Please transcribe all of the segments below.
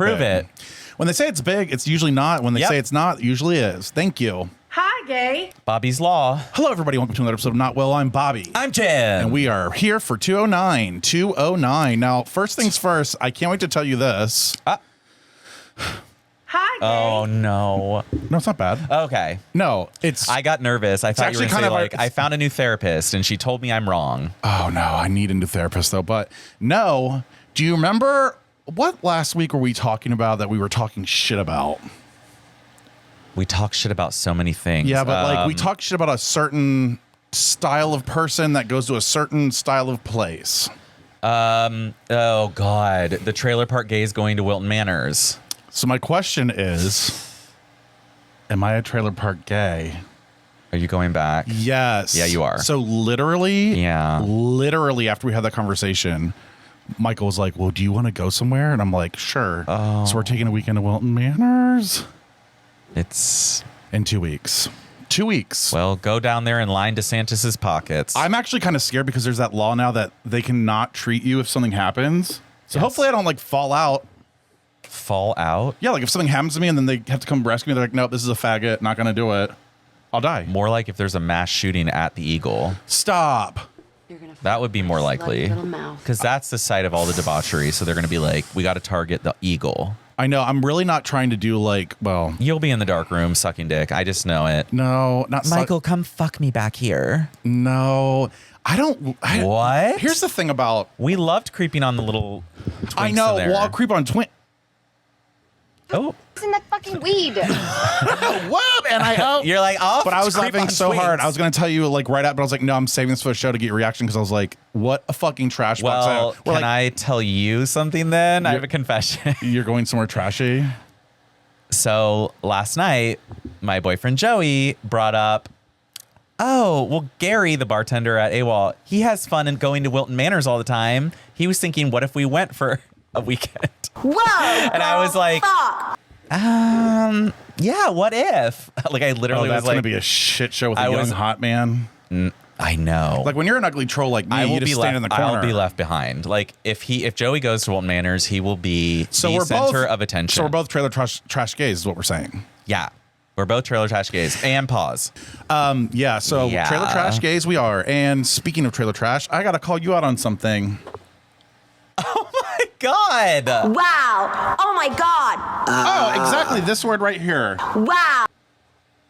Prove it. When they say it's big, it's usually not. When they say it's not, it usually is. Thank you. Hi, gay. Bobby's Law. Hello, everybody. Welcome to another episode of Not Well. I'm Bobby. I'm Jim. And we are here for 209. 209. Now, first things first, I can't wait to tell you this. Hi, gay. Oh, no. No, it's not bad. Okay. No, it's... I got nervous. I thought you were going to say, like, I found a new therapist, and she told me I'm wrong. Oh, no. I need a new therapist, though. But no. Do you remember... What last week were we talking about that we were talking shit about? We talk shit about so many things. Yeah, but like we talk shit about a certain style of person that goes to a certain style of place. Oh, God. The trailer park gays going to Wilton Manors. So my question is, am I a trailer park gay? Are you going back? Yes. Yeah, you are. So literally after we had that conversation, Michael was like, well, do you want to go somewhere? And I'm like, sure. Oh. So we're taking a weekend to Wilton Manors. It's... In 2 weeks. 2 weeks. Well, go down there and line DeSantis's pockets. I'm actually kind of scared because there's that law now that they cannot treat you if something happens. So hopefully I don't like fall out. Fall out? Yeah, like if something happens to me and then they have to come rescue me, they're like, nope, this is a faggot, not going to do it. I'll die. More like if there's a mass shooting at the Eagle. Stop. That would be more likely. Because that's the site of all the debauchery. So they're going to be like, we got to target the Eagle. I know. I'm really not trying to do like, well. You'll be in the dark room sucking dick. I just know it. No, not Michael, come fuck me back here. No, I don't. What? Here's the thing about. We loved creeping on the little twinks I know. in there. Well, I'll creep on twin. Oh. In that fucking weed. Whoop! And You're like, oh, but I was laughing so twinks. hard. I was going to tell you like right out, but I was like, no, I'm saving this for the show to get your reaction because I was like, what a fucking trash box. Well, can I tell you something then? I have a confession. You're going somewhere trashy? So last night, my boyfriend Joey brought up, oh, well, Gary, the bartender at AWOL, he has fun in going to Wilton Manors all the time. He was thinking, what if we went for a weekend? Whoa! And I was like, yeah, what if? Like, I literally was that's like, going to be a shit show with a young hot man. I know. Like when you're an ugly troll like me, I will you just be stand left, in the corner. I'll be left behind. Like if Joey goes to Wilton Manors, he will be the center of attention. So we're both trailer trash gays is what we're saying. Yeah. We're both trailer trash gays and pause. Trailer trash gays we are. And speaking of trailer trash, I got to call you out on something. Oh my God. Wow. Oh my God. Oh, exactly. This word right here. Wow.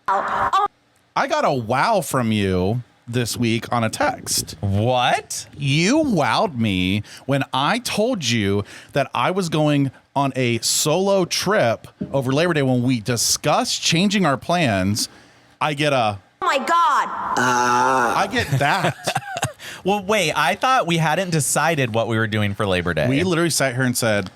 Oh. I got a wow from you this week on a text. What? You wowed me when I told you that I was going on a solo trip over Labor Day when we discussed changing our plans. I get a... Oh my God. I get that. Well, wait, I thought we hadn't decided what we were doing for Labor Day. We literally sat here and said,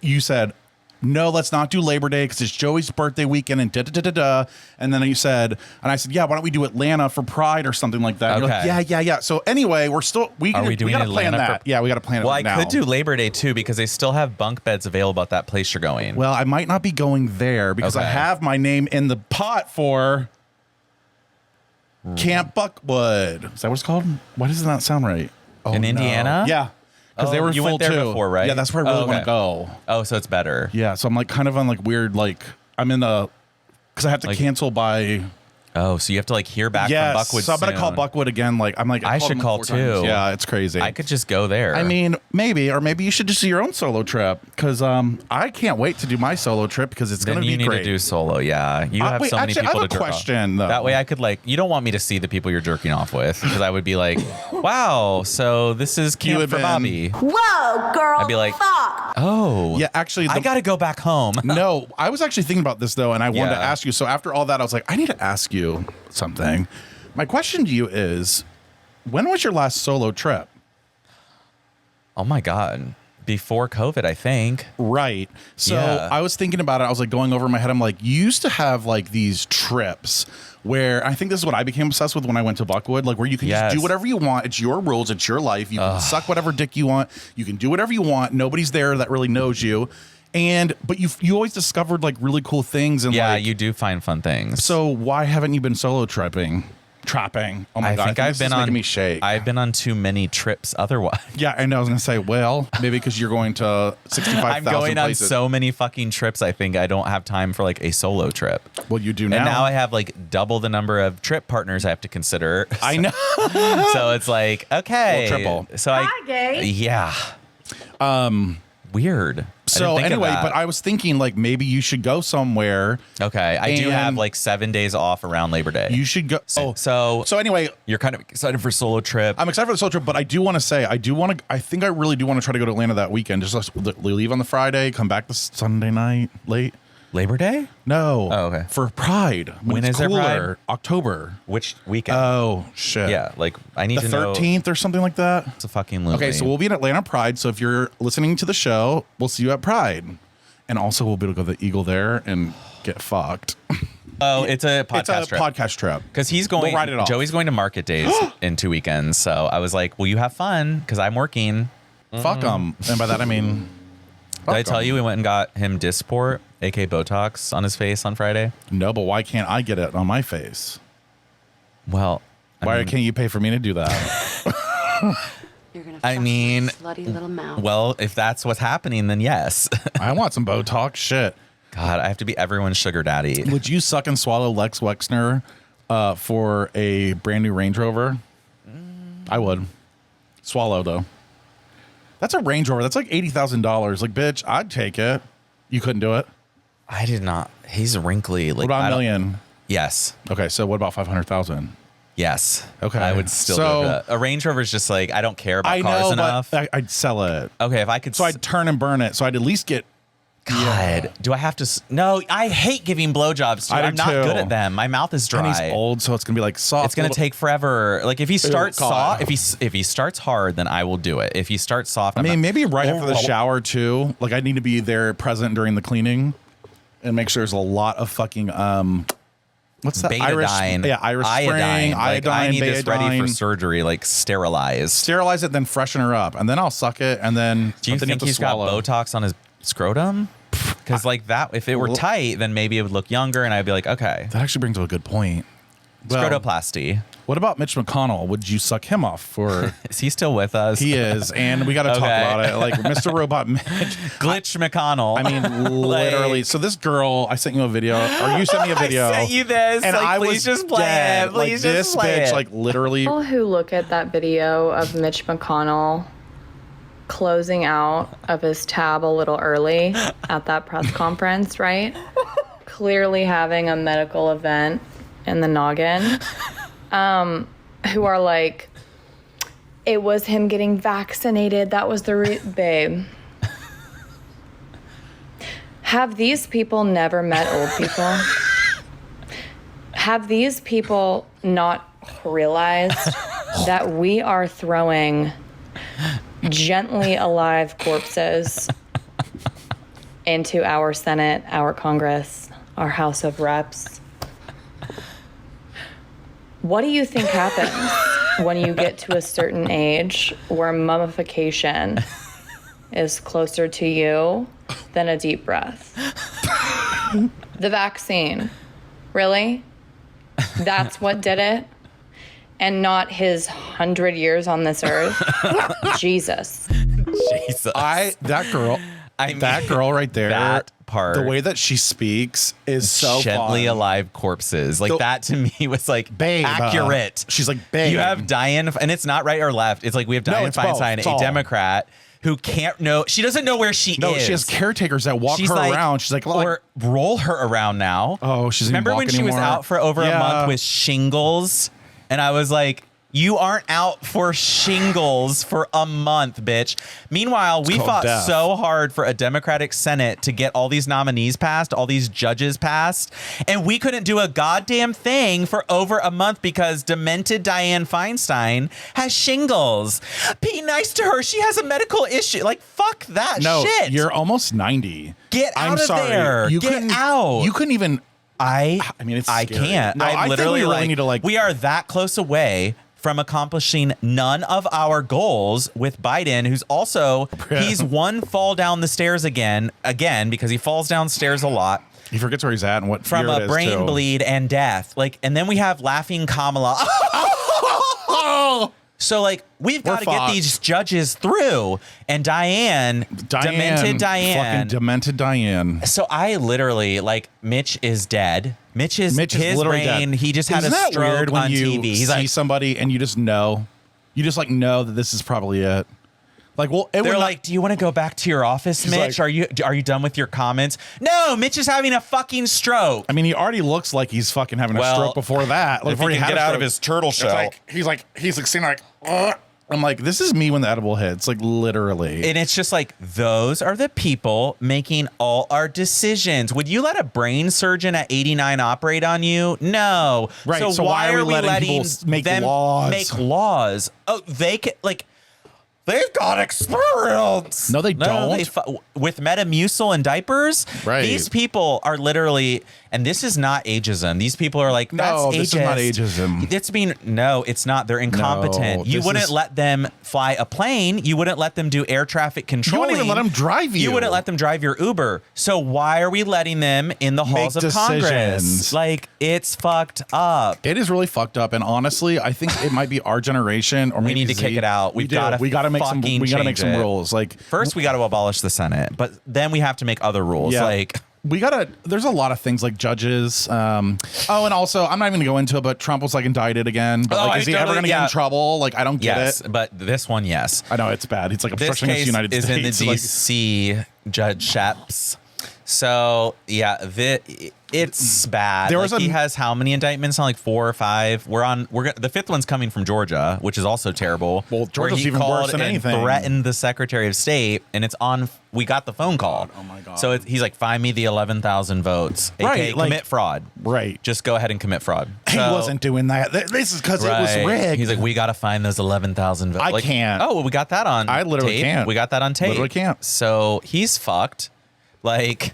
you said, no, let's not do Labor Day because it's Joey's birthday weekend and da-da-da-da-da. And then you said, and I said, yeah, why don't we do Atlanta for Pride or something like that? Okay. You're like, yeah. So anyway, Are we doing gotta Atlanta plan that. Yeah, we got to plan it Well, now. I could do Labor Day too because they still have bunk beds available at that place you're going. Well, I might not be going there because I have my name in the pot for Camp Buckwood. Is that what it's called? Why does it not sound right? Oh, in Indiana? Yeah. Because they were you full went there too. before, right? Yeah, that's where I really want to go. Oh, so it's better. Yeah, so I'm like kind of on like weird, like I'm in the, because I have to cancel by. Oh, so you have to like hear back from Buckwood so I'm going to call Buckwood again. Like I'm like, I should call too. Yeah, it's crazy. I could just go there. I mean, maybe, or maybe you should just do your own solo trip because I can't wait to do my solo trip because it's going to be great. You need to do solo, yeah. You have so many people I have to a jerk question, off. though. That way I could like, you don't want me to see the people you're jerking off with because I would be like, wow, so this is camp for Bobby. Whoa, girl. I'd be like, fuck. Oh. Yeah, actually. I got to go back home. No, I was actually thinking about this though, and I wanted to ask you. So after all that, I was like, I need to ask you something. My question to you is, when was your last solo trip? Oh my God. Before COVID, I think. Right. So I was thinking about it. I was like going over in my head. I'm like, you used to have like these trips where I think this is what I became obsessed with when I went to Buckwood, like where you can just do whatever you want. It's your rules. It's your life. You can suck whatever dick you want. You can do whatever you want. Nobody's there that really knows you. But you always discovered like really cool things. And you do find fun things. So why haven't you been solo tripping? Trapping. Oh my God. I think I've been on making me shake. I've been on too many trips otherwise. Yeah, and I was gonna say, well, maybe because you're going to 65,000 I'm going places. on so many fucking trips. I think I don't have time for like a solo trip. Well, you do now. And now I have like double the number of trip partners I have to consider. I know. So it's like, okay. Well, triple. So Hi, gay. Yeah. Weird. So anyway, but I was thinking like maybe you should go somewhere. Okay, I do have like 7 days off around Labor Day. You should go. So anyway, you're kind of excited for solo trip. I'm excited for the solo trip, but I do want to say I think I really do want to try to go to Atlanta that weekend. Just leave on the Friday, come back the Sunday night late. Labor Day? No. Oh, okay. For Pride. When it's is there cooler, Pride? October. Which weekend? Oh shit. Yeah, like I need the to know. 13th or something like that. It's a fucking loony. Okay, so we'll be in Atlanta Pride. So if you're listening to the show, we'll see you at Pride. And also we'll be able to go to the Eagle there and get fucked. Oh, it's a podcast It's a trip. podcast trip. Because he's going. We'll ride it off. Joey's going to Market Days in 2 weekends. So I was like, "Will you have fun?" Because I'm working. Fuck them. And by that I mean, Did I tell you we went and got him Dysport, aka Botox, on his face on Friday? no, but why can't I get it on my face? Well, Why can't you pay for me to do that? You're gonna I fuck mean, your slutty little mouth. well, if that's what's happening, then yes. I want some Botox. Shit. God, I have to be everyone's sugar daddy. Would you suck and swallow Lex Wexner for a brand new Range Rover? I would. Swallow though. That's a Range Rover. That's like $80,000. Like, bitch, I'd take it. You couldn't do it. I did not. He's wrinkly. Like, What about I a don't- million? Yes. Okay, so what about 500,000? Yes. Okay. I would still So- do that. A Range Rover is just like, I don't care about I cars know, enough. but I'd sell it. Okay, if I could. So I'd turn and burn it. So I'd at least get. God, do I have to? No, I hate giving blowjobs. To I do I'm not too. good at them. My mouth is dry. And he's old, so it's gonna be like soft. It's gonna little- take forever. Like if he starts God. soft, if he starts hard, then I will do it. If he starts soft, I I'm mean, not- maybe right after the shower too. Like I need to be there present during the cleaning, and make sure there's a lot of fucking what's that? Betadine. Irish spring, Like, I need this ready for betadine. surgery, like sterilized. Sterilize it, then freshen her up, and then I'll suck it, and then Do you but then think have to he's got swallow. Botox on his scrotum? Because like that, if it were tight, then maybe it would look younger, and I'd be like, okay, That actually brings up a good point. Well, scrotoplasty. what about Mitch McConnell? Would you suck him off for? Is he still with us? He is, and we got to talk Okay. about it. Like Mr. Robot Mitch. Glitch McConnell. I mean, literally. So this girl, I sent you a video, or you sent me a video. I sent you this. and like, I please was just play dead. it. Like Please this just play bitch, it. like literally. People who look at that video of Mitch McConnell closing out of his tab a little early at that press conference, right? Clearly having a medical event in the noggin, who are like, it was him getting vaccinated. That was the babe. Have these people never met old people? Have these people not realized that we are throwing gently alive corpses into our Senate, our Congress, our House of Reps? What do you think happens when you get to a certain age where mummification is closer to you than a deep breath? The vaccine. Really? That's what did it? And not his 100 years on this earth? Jesus. Jesus. That girl. That girl right there. That part. The way that she speaks is so gently fun. alive corpses. Like that to me was like Babe, accurate. she's like, babe. You have Diane, and it's not right or left. It's like we have No, Diane it's both. Feinstein, It's a all. Democrat who can't know. She doesn't know where she No, is. she has caretakers that walk She's her like, around. She's like, or roll her around now. Oh, she doesn't Remember even when walk she was anymore? out for over a Yeah. month with shingles? And I was like, you aren't out for shingles for a month, bitch. Meanwhile, we called fought death. so hard for a Democratic Senate to get all these nominees passed, all these judges passed, and we couldn't do a goddamn thing for over a month because demented Diane Feinstein has shingles. Be nice to her. She has a medical issue. Like, fuck that no, shit. you're almost 90. Get I'm out of sorry. there. You Get couldn't, out. You couldn't even. I mean, it's I scary. can't. No, I I'm think literally we really like, need to, like- we are that close away from accomplishing none of our goals with Biden, who's also, he's one fall down the stairs again, because he falls downstairs a lot. He forgets where he's at and what from year it a is, brain too. bleed and death. Like, and then we have laughing Kamala. So, like, we've got to get these judges through. And demented Diane. Fucking demented Diane. So I literally, like, Mitch is dead. Mitch is literally brain. Dead. He just had a stroke weird when on you TV. He's see like, somebody and you just know. You just, like, know that this is probably it. Like, well, they're like, do you want to go back to your office, Mitch? Like, are you done with your comments? No, Mitch is having a fucking stroke. I mean, he already looks like he's fucking having a stroke before that. Like, before he can get out of his turtle shell. He's saying like, I'm like, this is me when the edible hits, like literally. And it's just like, those are the people making all our decisions. Would you let a brain surgeon at 89 operate on you? No. Right. So why are we letting them make laws? Oh, they can, like, they've got experience. No, they don't. With Metamucil and diapers, right. These people are literally, and this is not ageism. These people are like, that's no, ageist. This is not ageism. No, it's not. They're incompetent. You wouldn't let them fly a plane. You wouldn't let them do air traffic controlling. You wouldn't even let them drive you. You wouldn't let them drive your Uber. So why are we letting them in the halls of Congress? Like, it's fucked up. It is really fucked up. And honestly, I think it might be our generation, or we need to kick it out. We gotta make some rules. Like, first we got to abolish the Senate, but then we have to make other rules. Yeah. Like, there's a lot of things like judges. And also, I'm not even gonna go into it, but Trump was like indicted again. But like, is he ever gonna get in trouble? Like, I don't get it. But this one, yes. I know it's bad. It's like obstruction against the United States. This case is in the DC Judge Mishaps. So yeah, it's bad. He has how many indictments? Like 4 or 5. The 5th one's coming from Georgia, which is also terrible. Well, Georgia's even worse than anything. Threatened the Secretary of State, and it's on. We got the phone call. Oh my god! So he's like, find me the 11,000 votes. Right, commit fraud. Right. Just go ahead and commit fraud. He wasn't doing that. This is because it was rigged. He's like, we got to find those 11,000 votes. I can't. Oh, well, we got that on. I literally tape. can't. We got that on tape. Literally can't. So he's fucked. Like.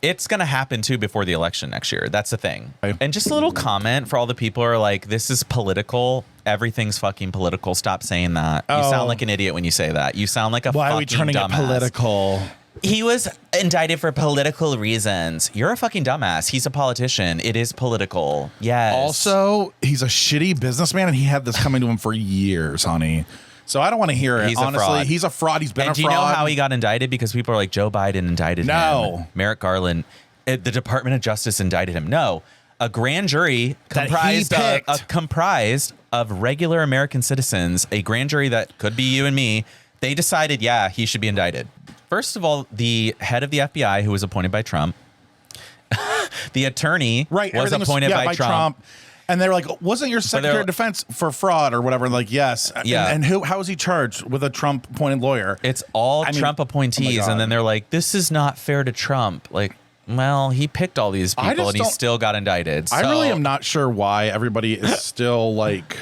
It's going to happen, too, before the election next year. That's the thing. And just a little comment for all the people who are like, this is political. Everything's fucking political. Stop saying that. You sound like an idiot when you say that. You sound like a fucking dumbass. Why are we turning it political? He was indicted for political reasons. You're a fucking dumbass. He's a politician. It is political. Yes. Also, he's a shitty businessman, and he had this coming to him for years, honey. So I don't want to hear it. Honestly, he's a fraud. He's been a fraud. Do you know how he got indicted? Because people are like, Joe Biden indicted him. No. Merrick Garland, the Department of Justice indicted him. No. A grand jury comprised of regular American citizens, a grand jury that could be you and me, they decided, yeah, he should be indicted. First of all, the head of the FBI, who was appointed by Trump, the attorney was appointed by Trump. And they're like, wasn't your Secretary of Defense for fraud or whatever? And like, yes. Yeah. And how is he charged with a Trump appointed lawyer? It's all Trump appointees. And then they're like, this is not fair to Trump. Like, well, he picked all these people and he still got indicted. So. I really am not sure why everybody is still like,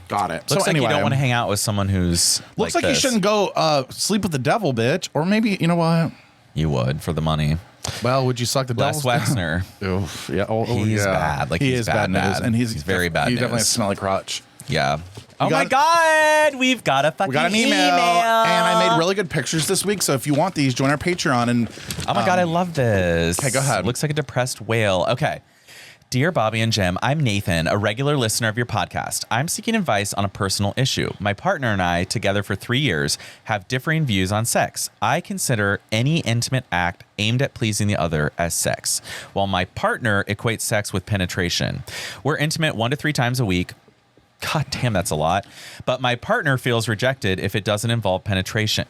got it. Looks like you don't want to hang out with someone who's looks like you shouldn't go sleep with the devil, bitch. Or maybe, you know what? You would for the money. Well, would you suck the Les Wexner? He's bad. Like, he is bad news, and he's very bad. He definitely has a smelly crotch. Yeah. Oh my God, we've got an email, and I made really good pictures this week. So if you want these, join our Patreon. And oh my God, I love this. Okay, go ahead. Looks like a depressed whale. Okay. Dear Bobby and Jim, I'm Nathan, a regular listener of your podcast. I'm seeking advice on a personal issue. My partner and I, together for 3 years, have differing views on sex. I consider any intimate act aimed at pleasing the other as sex, while my partner equates sex with penetration. We're intimate 1 to 3 times a week. God damn, that's a lot. But my partner feels rejected if it doesn't involve penetration.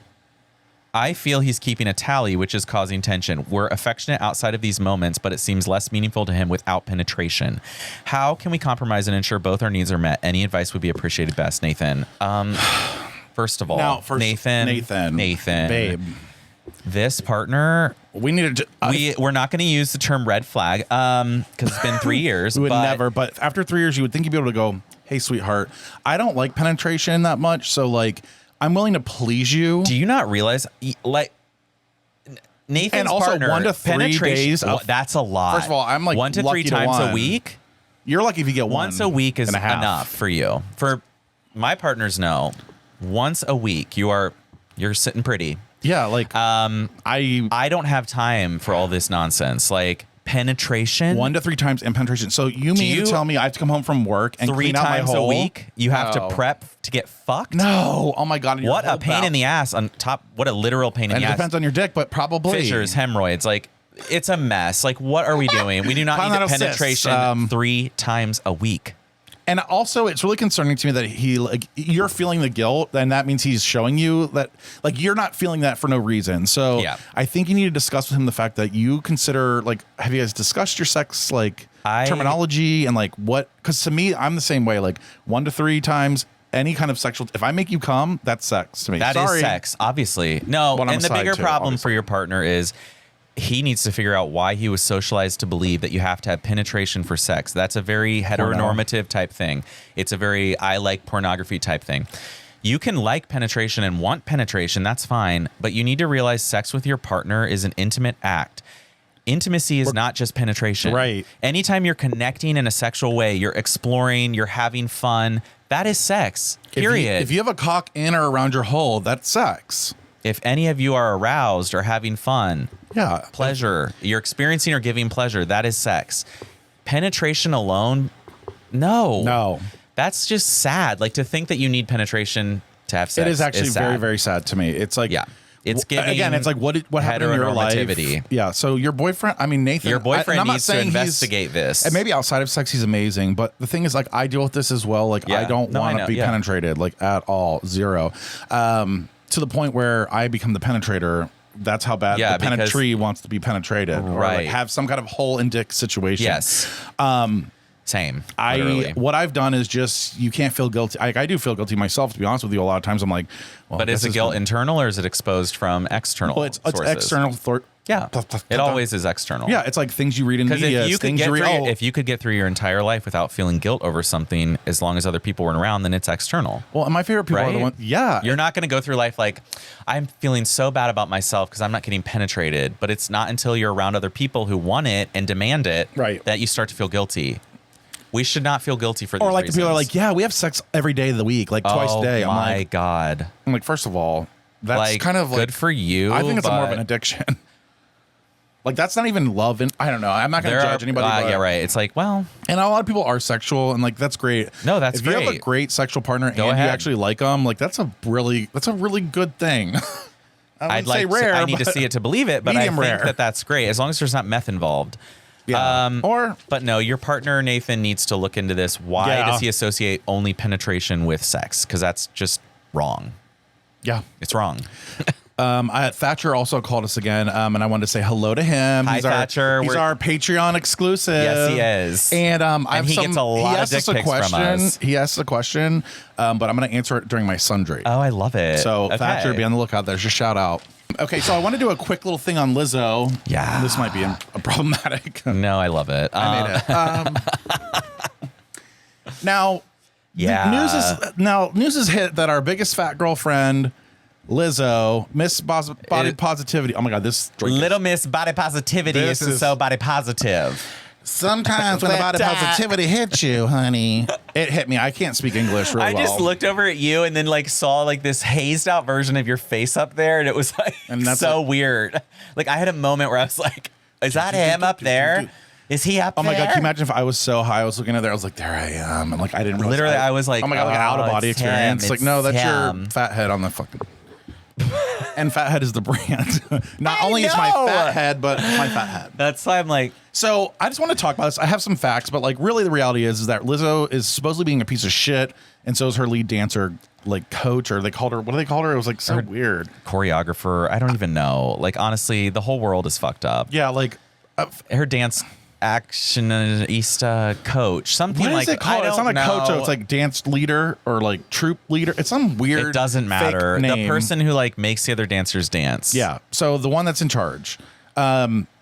I feel he's keeping a tally, which is causing tension. We're affectionate outside of these moments, but it seems less meaningful to him without penetration. How can we compromise and ensure both our needs are met? Any advice would be appreciated best, Nathan. First of all, Nathan, babe, this partner, we needed to. We're not going to use the term red flag because it's been 3 years. We would never, but after 3 years, you would think you'd be able to go, hey, sweetheart, I don't like penetration that much, so like, I'm willing to please you. Do you not realize, like, Nathan's and also partner, 1 to 3 days. That's a lot. First of all, I'm like 1 to 3 times a week. You're lucky if you get once a week is enough for you. For my partners know once a week you're sitting pretty. Yeah, like I don't have time for all this nonsense. Like penetration 1 to 3 times in penetration. So you mean to tell me I have to come home from work and 3 clean out my times hole? a week? You have to prep to get fucked? No. Oh my God. What a pain in the ass on top. What a literal pain in the ass. It depends on your dick, but probably Fissures, hemorrhoids. Like it's a mess. Like what are we doing? We do not need the penetration 3 times a week. And also, it's really concerning to me that you're feeling the guilt, and that means he's showing you that, like, you're not feeling that for no reason. So yeah. I think you need to discuss with him the fact that you consider, like, have you guys discussed your sex, like, terminology and, like, what? Because to me, I'm the same way. Like, 1 to 3 times, any kind of sexual, if I make you come, that's sex to me. That is sex, obviously. No, and the bigger problem for your partner is he needs to figure out why he was socialized to believe that you have to have penetration for sex. That's a very heteronormative type thing. It's a very I like pornography type thing. You can like penetration and want penetration, that's fine, but you need to realize sex with your partner is an intimate act. Intimacy is not just penetration. Right. Anytime you're connecting in a sexual way, you're exploring, you're having fun, that is sex, period. If you have a cock in or around your hole, that's sex. If any of you are aroused or having fun, pleasure, you're experiencing or giving pleasure, that is sex. Penetration alone, no. That's just sad. Like to think that you need penetration to have sex. It is actually very, very sad to me. It's like, it's giving again, it's like what happened in your life? Yeah. So your boyfriend, I mean, Nathan, your boyfriend needs to investigate this. And maybe outside of sex, he's amazing. But the thing is, like, I deal with this as well. Like, I don't want to be penetrated, like, at all. Zero. To the point where I become the penetrator. That's how bad the penetree wants to be penetrated, or like have some kind of hole in dick situation. Yes. Same. What I've done is just, you can't feel guilty. I do feel guilty myself, to be honest with you. A lot of times I'm like, well, but is the guilt internal or is it exposed from external? Well, it's sources? external. Yeah, it always is external. Yeah, it's like things you read in media. If you could get through your entire life without feeling guilt over something, as long as other people weren't around, then it's external. Well, and my favorite people are the ones. Yeah, you're not going to go through life like, I'm feeling so bad about myself because I'm not getting penetrated. But it's not until you're around other people who want it and demand it that you start to feel guilty. We should not feel guilty for these Or like reasons. the people are like, yeah, we have sex every day of the week, like twice a day. Oh my God. I'm like, first of all, that's like, kind of like, good for you. I think it's more of an addiction. Like, that's not even love. And I don't know. I'm not going to judge anybody. Yeah, right. It's like, well. And a lot of people are sexual, and like, that's great. No, that's if great. If you have a great sexual partner and you actually like them, like, that's a really good thing. I need to see it to believe it, but I think that's great as long as there's not meth involved. Yeah. But no, your partner Nathan needs to look into this. Why does he associate only penetration with sex? Because that's just wrong. Yeah, it's wrong. Thatcher also called us again, and I wanted to say hello to him. Hi, Thatcher. He's our Patreon exclusive. Yes, he is. And he gets a lot of dick pics from us. He asked a question, but I'm going to answer it during my sundry. Oh, I love it. So Thatcher, be on the lookout. There's your shout out. Okay, so I want to do a quick little thing on Lizzo. Yeah. This might be a problematic. No, I love it. I made it. Now, news is hit that our biggest fat girlfriend, Lizzo, Miss Body Positivity. Oh my God, this Little Miss Body Positivity is so body positive. Sometimes when the body positivity hits you, honey, it hit me. I can't speak English really well. I just looked over at you and then like saw like this hazed out version of your face up there, and it was like so weird. Like I had a moment where I was like, "Is that him up there? Is he up there?" Oh my God, can you imagine if I was so high, I was looking at there, I was like, there I am. And like I didn't realize. Literally, I was like, oh my God, like an out of body experience. Like, no, that's your fat head on the fucking. And Fathead is the brand. Not only is my fat head, but my fat head. That's why I'm like. So I just want to talk about this. I have some facts, but like really the reality is that Lizzo is supposedly being a piece of shit, and so is her lead dancer, like coach, or they called her. What do they call her? It was like so weird. Choreographer. I don't even know. Like honestly, the whole world is fucked up. Yeah, like her dance actionista coach, something like. What is it called? It's not a coach. It's like dance leader or like troop leader. It's some weird. It doesn't matter. The person who like makes the other dancers dance. Yeah. So the one that's in charge.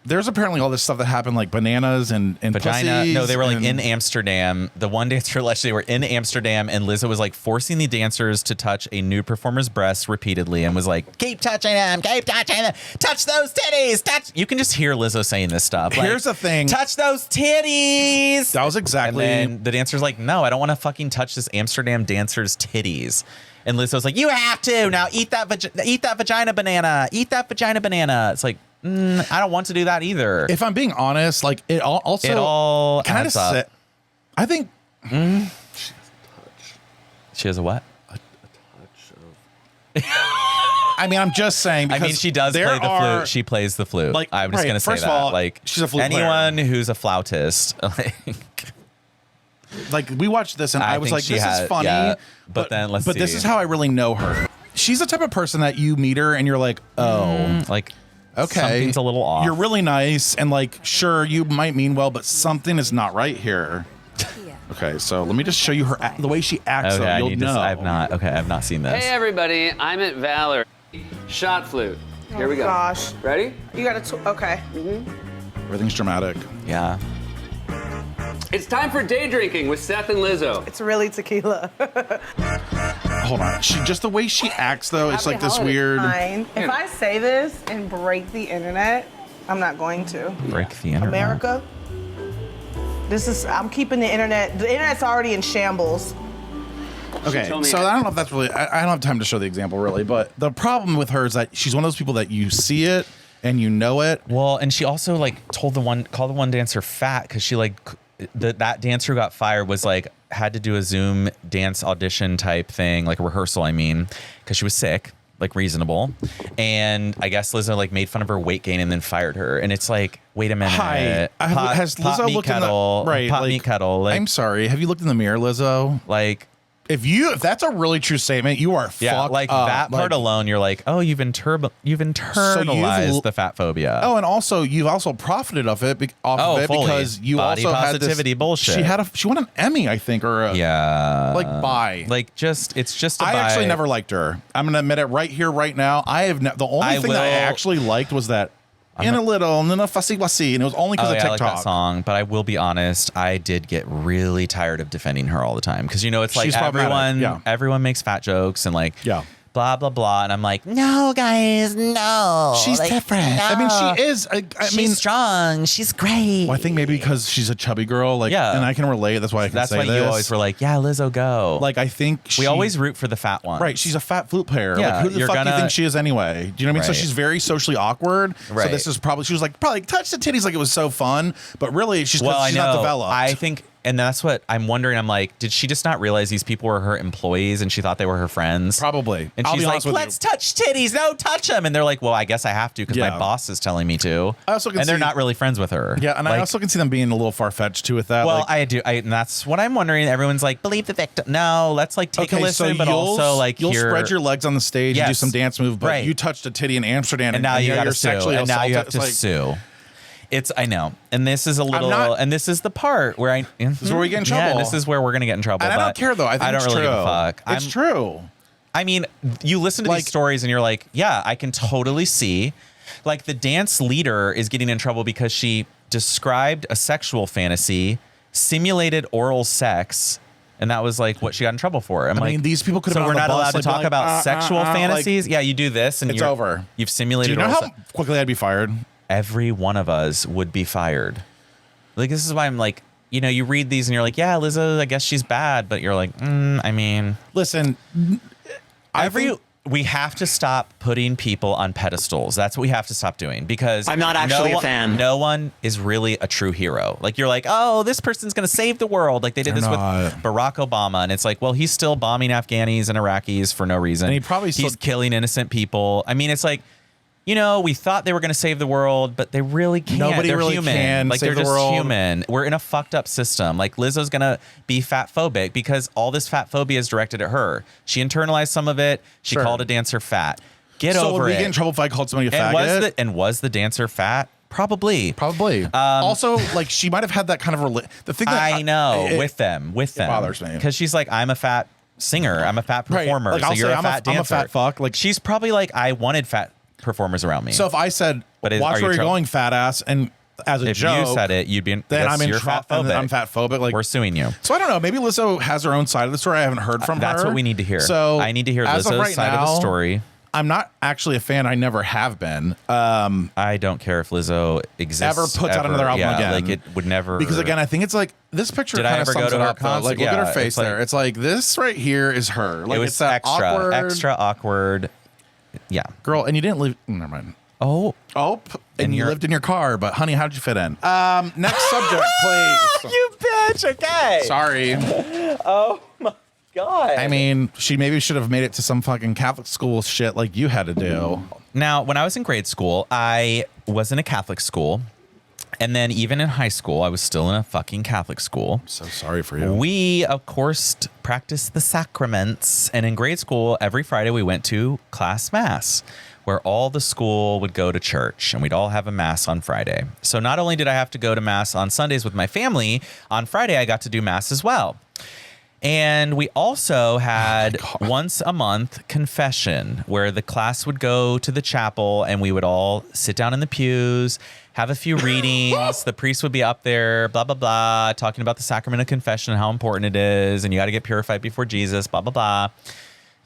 there's apparently all this stuff that happened, like bananas and vagina. pussies No, they were like and- in Amsterdam. The one dancer alleged they were in Amsterdam, and Lizzo was like forcing the dancers to touch a nude performer's breasts repeatedly, and was like, "Keep touching them, touch those titties, touch." You can just hear Lizzo saying this stuff. Like, Here's the thing. touch those titties. That was exactly. And then the dancer's like, "No, I don't want to fucking touch this Amsterdam dancer's titties." And Lizzo's like, "You have to now. Eat that vagina banana. Eat that vagina banana." It's like, I don't want to do that either. If I'm being honest, like it all kind of adds up. I think She has a what? I mean, I'm just saying. I mean, she does play the flute. She plays the flute. Like, I'm just right, gonna say first that. of all, like, she's a flute anyone who's a flautist. Like we watched this and I was think like, she this is funny. yeah, but then let's But see. this is how I really know her. She's the type of person that you meet her and you're like, oh, like, okay, something's a little off. You're really nice and like, sure, you might mean well, but something is not right here. Okay, so let me just show you her the way she acts. Okay, so you'll know. I've not seen this. Hey everybody, I'm at Valor. Shot flute. Here we go. Gosh. Ready? You got to, okay. Everything's dramatic. Yeah. It's time for day drinking with Seth and Lizzo. It's really tequila. Hold on. Just the way she acts though, it's like this weird. Fine. If I say this and break the internet, I'm not going to. Break the internet. America, I'm keeping the internet. The internet's already in shambles. Okay, told me- so I don't know if that's really. I don't have time to show the example really, but the problem with her is that she's one of those people that you see it and you know it. Well, and she also like called the one dancer fat because she like that dancer who got fired was like had to do a Zoom dance audition type thing, like a rehearsal. I mean, because she was sick, like reasonable, and I guess Lizzo like made fun of her weight gain and then fired her. And it's like, wait a minute, Hi, has Lizzo meat looked kettle, in the right? pot Like, meat kettle? Like, I'm sorry. Have you looked in the mirror, Lizzo? like. If that's a really true statement, you are Yeah, fucked like up. that part Like, alone, you're like, oh, you've internalized the fat phobia. Oh, and also you've also profited off of it fully. because you Body also positivity had this, bullshit. She won an Emmy, I think, or a, yeah, like bye. like it's just. I actually bye. never liked her. I'm gonna admit it right here, right now. The only thing that I actually liked was that in a little, and then a fussy wussy, and it was only because of I TikTok. like that song, but I will be honest, I did get really tired of defending her all the time because it's like She's problematic, everyone makes fat jokes and like Yeah. blah blah blah, and I'm like, no guys, no, She's like, different. no. I mean, she is. I She's mean, strong. She's great. well, I think maybe because she's a chubby girl, like, Yeah. and I can relate. That's why I can That's say why this. you always were like, yeah, Lizzo, go. Like, I think we always root for the fat one. Right, she's a fat flute player. Yeah, like, who the you're fuck do you gonna- think she is anyway? Do you know what I mean? So Right. she's very socially awkward. So Right. this is probably, she was like, probably touch the titties like it was so fun, but really she's, Well, she's I know. not developed. I think, and that's what I'm wondering. I'm like, did she just not realize these people were her employees and she thought they were her friends? Probably. And I'll she's be like, honest with let's you. touch titties. No, touch them. And they're like, well, I guess I have to because Yeah. my boss is telling me to. I also can and they're see- not really friends with her. Yeah, and I Like, also can see them being a little far-fetched too with that. well, like, I do. And that's what I'm wondering. Everyone's like, believe the victim. No, let's like take a listen, but also like you'll hear, spread your legs on the stage and do Yes. some dance move, but Right. you touched a titty in Amsterdam and now you got to you're sue. sexually And now you have assaulted. to It's like, sue. I know, and this is a little, not- and this is the part where This is where we get in Yeah, trouble. this is where we're gonna get in trouble. And I don't but care though. I think I don't it's really true. give a fuck. It's true. I mean, you listen to Like- these stories and you're like, yeah, I can totally see. Like the dance leader is getting in trouble because she described a sexual fantasy, simulated oral sex, and that was like what she got in trouble for. I'm I like, mean, these people could so have we're been on not the allowed bus, to like, talk like, about sexual like, fantasies. Yeah, you do this and It's you're over. You've Do simulated you know oral how sex. quickly I'd be fired? Every one of us would be fired. Like this is why I'm like, you read these and you're like, yeah, Lizzo, I guess she's bad, but you're like, I mean, Listen, we have to stop putting people on pedestals. That's what we have to stop doing because I'm not actually a fan. No one is really a true hero. Like you're like, oh, this person's going to save the world. Like they did They're this not. with Barack Obama. And it's like, well, he's still bombing Afghanis and Iraqis for no reason. And he probably still- he's killing innocent people. I mean, it's like, we thought they were going to save the world, but they really can't. Nobody they're really human. can Like save they're the just world. human. We're in a fucked up system. Like Lizzo's going to be fat phobic because all this fat phobia is directed at her. She internalized some of it. She Sure. called a dancer fat. Get so over would we it. get in trouble if I called somebody a and faggot? was the dancer fat? Probably. Also, like she might have had that kind of the thing that I know it- with them. bothers me. Because she's like, I'm a fat singer. I'm a fat Right. performer. Like, so I'll you're say a I'm fat I'm a dancer. fat fuck. Like she's probably like, I wanted fat performers around me. So if I said, But watch where you're going, fat ass, and as a if joke, you said it, you'd be then I'm in you're fatphobic. I'm fatphobic. Like, we're suing you. So I don't know. Maybe Lizzo has her own side of the story. I haven't heard from her. That's what we need to hear. So I need to hear as of Lizzo's right side of the now, story. I'm not actually a fan. I never have been. I don't care if Lizzo exists. Ever puts out another album again. Like it would never. Because again, I think it's like this picture Did I kind of ever go sums to it her up. Though. concert? Like look at Yeah, her face it's like- there. It's like this right here is her. Like it was it's that awkward, extra awkward. Yeah. girl. And you didn't live. Never mind. Oh. And you lived in your car, but honey, how did you fit in? Next subject, please. You bitch. Okay. Sorry. Oh my God. I mean, she maybe should have made it to some fucking Catholic school shit like you had to do. Now, when I was in grade school, I was in a Catholic school. And then even in high school, I was still in a fucking Catholic school. So sorry for you. We, of course, practiced the sacraments. And in grade school, every Friday we went to class mass, where all the school would go to church and we'd all have a mass on Friday. So not only did I have to go to mass on Sundays with my family, on Friday I got to do mass as well. And we also had once a month confession, where the class would go to the chapel and we would all sit down in the pews, have a few readings. The priest would be up there, blah, blah, blah, talking about the sacrament of confession, how important it is. And you got to get purified before Jesus, blah, blah, blah.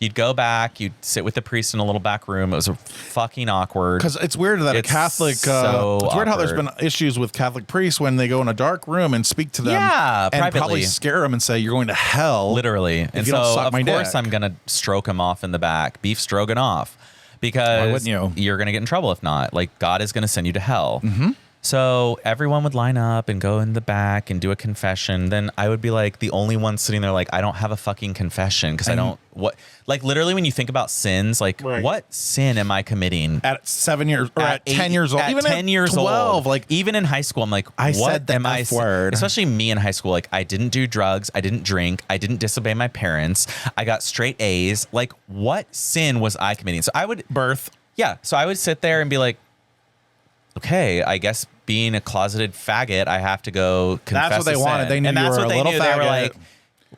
You'd go back, you'd sit with the priest in a little back room. It was fucking awkward. Because it's weird that It's a Catholic, so it's weird how there's awkward. been issues with Catholic priests when they go in a dark room and speak to them. Yeah, and privately. probably scare them and say, you're going to hell. Literally. And you so, don't suck of my course, dick. I'm going to stroke him off in the back, beef stroganoff, because Why wouldn't you? You're going to get in trouble if not. Like, God is going to send you to hell. Mm-hmm. So everyone would line up and go in the back and do a confession. Then I would be like the only one sitting there like, I don't have a fucking confession because I don't, what, like literally when you think about sins, like what sin am I committing? At 7 years or at 10 8 years old, at even 10 at years 12, old, like even in high school, I'm like, I what said the am I? F word. Especially me in high school, like I didn't do drugs, I didn't drink, I didn't disobey my parents, I got straight A's. Like, what sin was I committing? So I would So I would sit there and be like, okay, I guess being a closeted faggot, I have to go confess. That's what they a wanted. sin. They knew and you that's were what a they little knew. faggot. They were like,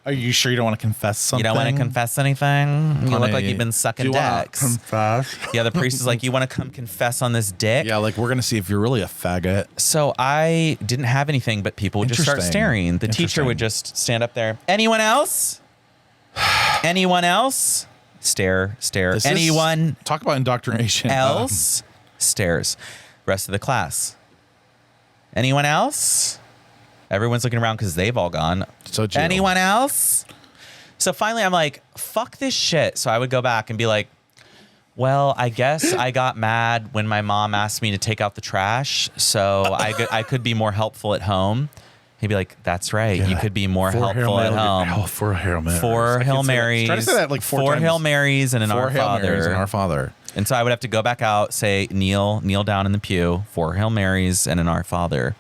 are you sure you don't want to confess something? you don't want to confess anything? You look like you've been sucking dicks. Confess? Yeah, the priest is like, you want to come confess on this dick? Yeah, like we're going to see if you're really a faggot. So I didn't have anything, but people would just start Interesting. staring. The teacher Interesting. would just stand up there. Anyone else? Anyone else? Stare. This is- Anyone Talk about indoctrination. else? Stares. Rest of the class. Anyone else? Everyone's looking around because they've all gone. So chill. Anyone else? So finally, I'm like, fuck this shit. So I would go back and be like, well, I guess I got mad when my mom asked me to take out the trash. So I could be more helpful at home. He'd be like, that's right. You could be more helpful at home. Four Hail Marys. 4 Hail Marys. Try to say that like 4 4 times. Hail Marys and an 4 Our Hail Father. Marys and Our Father. And so I would have to go back out, say, kneel down in the pew, 4 Hail Marys and an Our Father.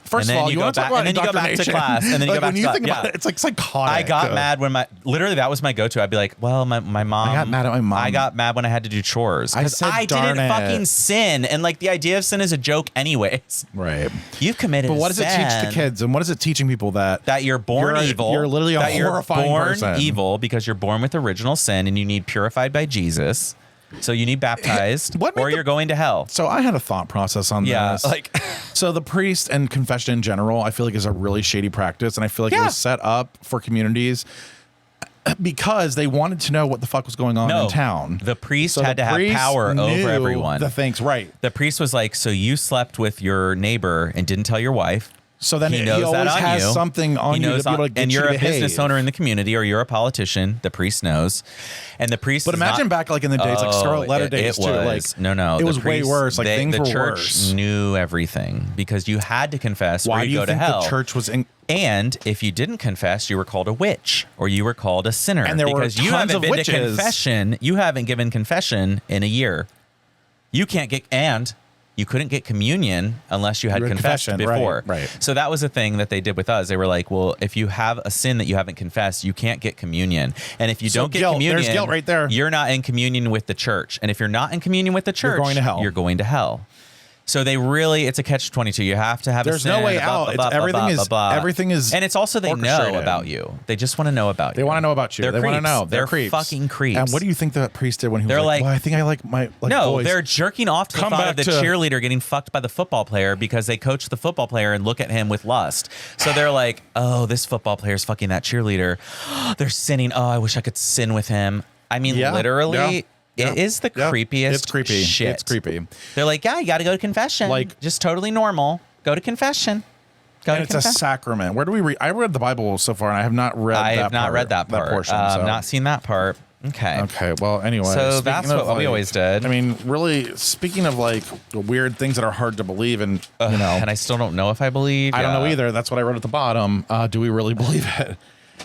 First And of then all, you you go want to talk back- about and then you go back to indoctrination. class, and then you like go back when to you class. think about Yeah. it, it's like psychotic. I got mad when literally that was my go-to. I'd be like, well, my mom. I got mad at my mom. I got mad when I had to do chores. I 'Cause said, I darn didn't it. fucking sin. And like the idea of sin is a joke anyways. Right. You've committed But what a does it teach the sin. kids? And what is it teaching people that That you're born evil. You're literally a that horrifying you're born person. evil because you're born with original sin and you need purified by Jesus. So you need baptized What made or you're going to hell. So I had a thought process on Yeah, this. like So the priest and confession in general, I feel like is a really shady practice, and I feel like it was set up for communities because they wanted to know what the fuck was going on in town. The priest So had the to have priest power over knew everyone. The things, right? The priest was like, so you slept with your neighbor and didn't tell your wife. So then he knows always that on has you. something on He you knows to be able to get and you you're to a business behave. owner in the community or you're a politician. The priest knows, and the priest. But is imagine not- back like in the days, like Scarlet Letter days it too. was. Like No. it the was way priest- worse. Like things the were church worse. knew everything because you had to confess Why or do you you go to think hell. the church was in? And if you didn't confess, you were called a witch or you were called a sinner. And there were because you tons haven't of been to witches. confession. You haven't given confession in a year. You can't get and you couldn't get communion unless you had You had confessed confession, before. right. So that was a thing that they did with us. They were like, well, if you have a sin that you haven't confessed, you can't get communion. And if you So don't get guilt. communion, There's guilt right there. You're not in communion with the church. And if you're not in communion with the church, going to hell. You're going to hell. So it's a catch-22. You have to have There's no way out. Everything is and it's also they know about you. They just want to know about you. They want to know about you. They want to know. They're creeps. Fucking creeps. And what do you think that priest did when he was like, well, I think I like my boys. They're jerking off to the thought of the cheerleader getting fucked by the football player because they coach the football player and look at him with lust. So they're like, oh, this football player's fucking that cheerleader. They're sinning. Oh, I wish I could sin with him. I mean, literally. It is the creepiest It's creepy. shit. It's creepy. They're like, yeah, you got to go to confession. Like, just totally normal. Go to confession. It's a sacrament. Where do we read? I read the Bible so far, and I have not read that portion. So. Not seen that part. Okay. Okay. Well, anyway. So that's what we always did. I mean, really, speaking of like weird things that are hard to believe, and and I still don't know if I believe. I don't know either. That's what I wrote at the bottom. Do we really believe it?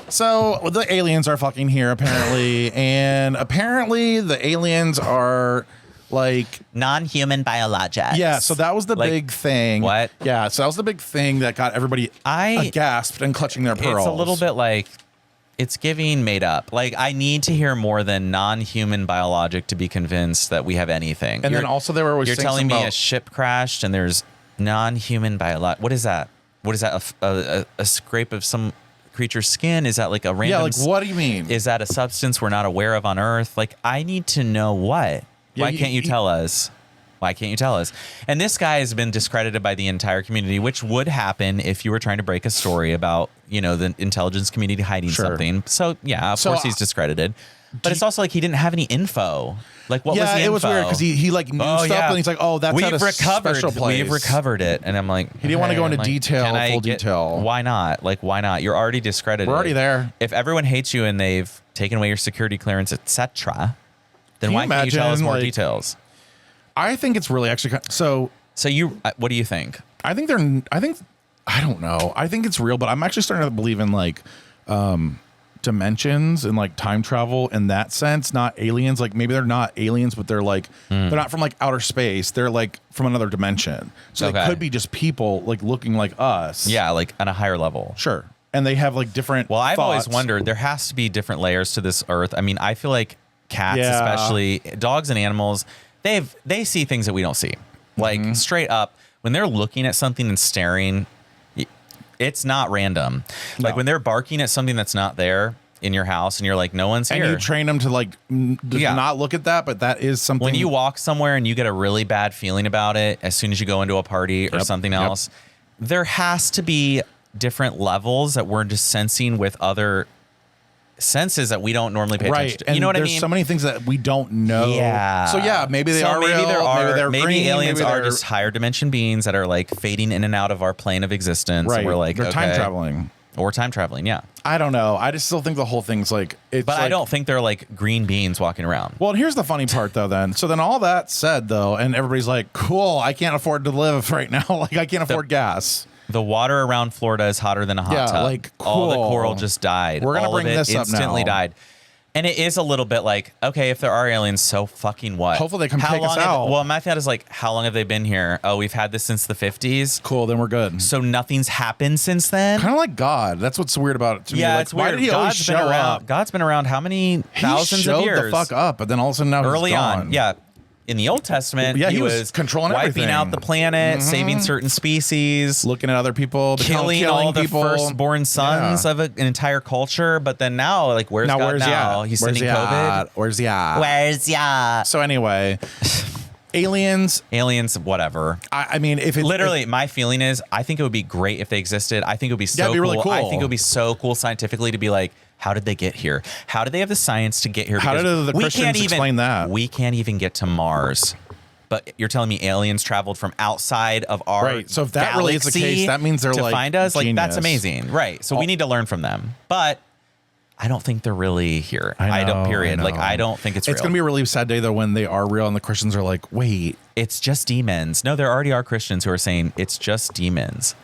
So the aliens are fucking here apparently, and apparently the aliens are like non-human biologics. Yeah, so that was the big thing. What? Yeah, so that was the big thing that got everybody gasped and clutching their pearls. It's a little bit like it's giving made up. Like I need to hear more than non-human biologic to be convinced that we have anything. And then also they were always you're telling me a ship crashed and there's non-human biologic. What is that? What is that? A scrape of some creature's skin? Is that like a random? Yeah, like what do you mean? Is that a substance we're not aware of on Earth? Like I need to know what. Yeah, Why can't you tell us? Why can't you tell us? And this guy has been discredited by the entire community, which would happen if you were trying to break a story about, the intelligence community hiding something. So yeah, of course he's discredited. But it's also like he didn't have any info. Like what was the info? Yeah, it was weird because he like knew stuff and he's like, oh, that's at a special place. We've recovered it. And I'm like, he didn't want to go into full detail. Why not? Like, why not? You're already discredited. We're already there. If everyone hates you and they've taken away your security clearance, etc., then why can't you tell us more details? I think it's really actually so you. What do you think? I don't know. I think it's real, but I'm actually starting to believe in like dimensions and like time travel in that sense. Not aliens. Like maybe they're not aliens, but they're like they're not from like outer space. They're like from another dimension. So they could be just people like looking like us. Yeah, like on a higher level. Sure. And they have like different. Well, I've always wondered there has to be different layers to this Earth. I mean, I feel like cats, especially dogs and animals, they see things that we don't see. Like straight up, when they're looking at something and staring, it's not random. Like when they're barking at something that's not there in your house and you're like, no one's here. And you train them to like not look at that, but that is something. When you walk somewhere and you get a really bad feeling about it, as soon as you go into a party or something else, there has to be different levels that we're just sensing with other senses that we don't normally pay attention to. And you know what I mean? There's so many things that we don't know. Yeah. So yeah, maybe they are real. Maybe aliens are just higher dimension beings that are like fading in and out of our plane of existence. Right. And we're like, they're time traveling. Or time traveling, yeah. I don't know. I just still think the whole thing's like it's But I don't think they're like green beans walking around. Well, here's the funny part though then. So then all that said though, and everybody's like, cool, I can't afford to live right now. Like I can't afford gas. The water around Florida is hotter than a hot tub. Like cool. All the coral just died. We're gonna all bring of it this up now. Instantly died. And it is a little bit like, okay, if there are aliens, so fucking what? Hopefully they come take us out. Well, my thought is like, how long have they been here? Oh, we've had this since the 50s. Cool, then we're good. So nothing's happened since then? Kind of like God. That's what's weird about it to me. Yeah, Like, it's weird. Why did he always show up? God's been around how many thousands of years? He showed the fuck up, but then all of a sudden now early he's gone. on, yeah. In the Old Testament, he was controlling wiping everything. out the planet, saving certain species, looking at other people, killing all the people. firstborn sons of an entire culture. But then now, like, where's God now? He's sending COVID. Where's he at? Where's ya? So anyway, aliens, whatever. I mean, if it literally, my feeling is, I think it would be great if they existed. I think it would be so it'd be really cool. I think it would be so cool scientifically to be like, how did they get here? How did they have the science to get here? How did the Christians explain that? We can't even get to Mars. But you're telling me aliens traveled from outside of our right. So if that really is the case, that means they're to like find us. genius. Like that's amazing, right? So we need to learn from them. But I don't think they're really here. I don't. Period. Like I don't think it's real. It's gonna be a really sad day though when they are real and the Christians are like, wait, it's just demons. No, there already are Christians who are saying it's just demons.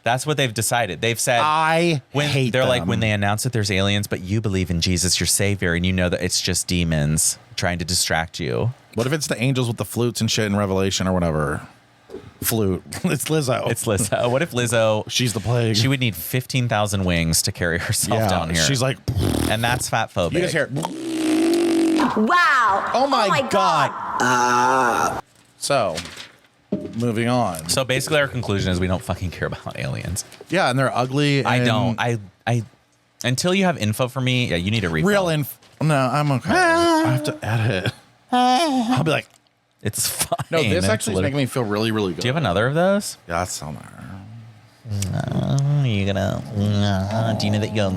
That's what they've decided. They've said when they announce that there's aliens, but you believe in Jesus, your savior, and you know that it's just demons trying to distract you. What if it's the angels with the flutes and shit in Revelation or whatever? Flute. It's Lizzo. It's Lizzo. What if Lizzo? She's the plague. She would need 15,000 wings to carry herself down here. She's like, and that's fat phobic. You just hear. Wow. Oh my God. So, moving on. So basically, our conclusion is we don't fucking care about aliens. Yeah, and they're ugly. And I don't. I until you have info for me, yeah, you need a refill. real info. No, I'm okay. I have to edit. I'll be like, It's fine. no, this It's actually is making me feel really, really good. Do you have another of those? Yeah, that's on there. You're gonna. Do you know that you'll?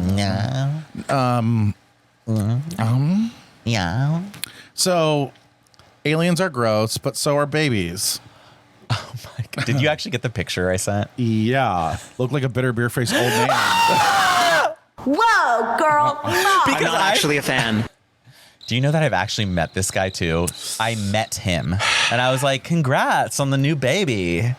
Yeah. So, aliens are gross, but so are babies. Oh my god! Did you actually get the picture I sent? Yeah, look like a bitter beer faced old man. Whoa, girl. No. Because I'm not actually a fan. Do you know that I've actually met this guy too? I met him, and I was like, "Congrats on the new baby."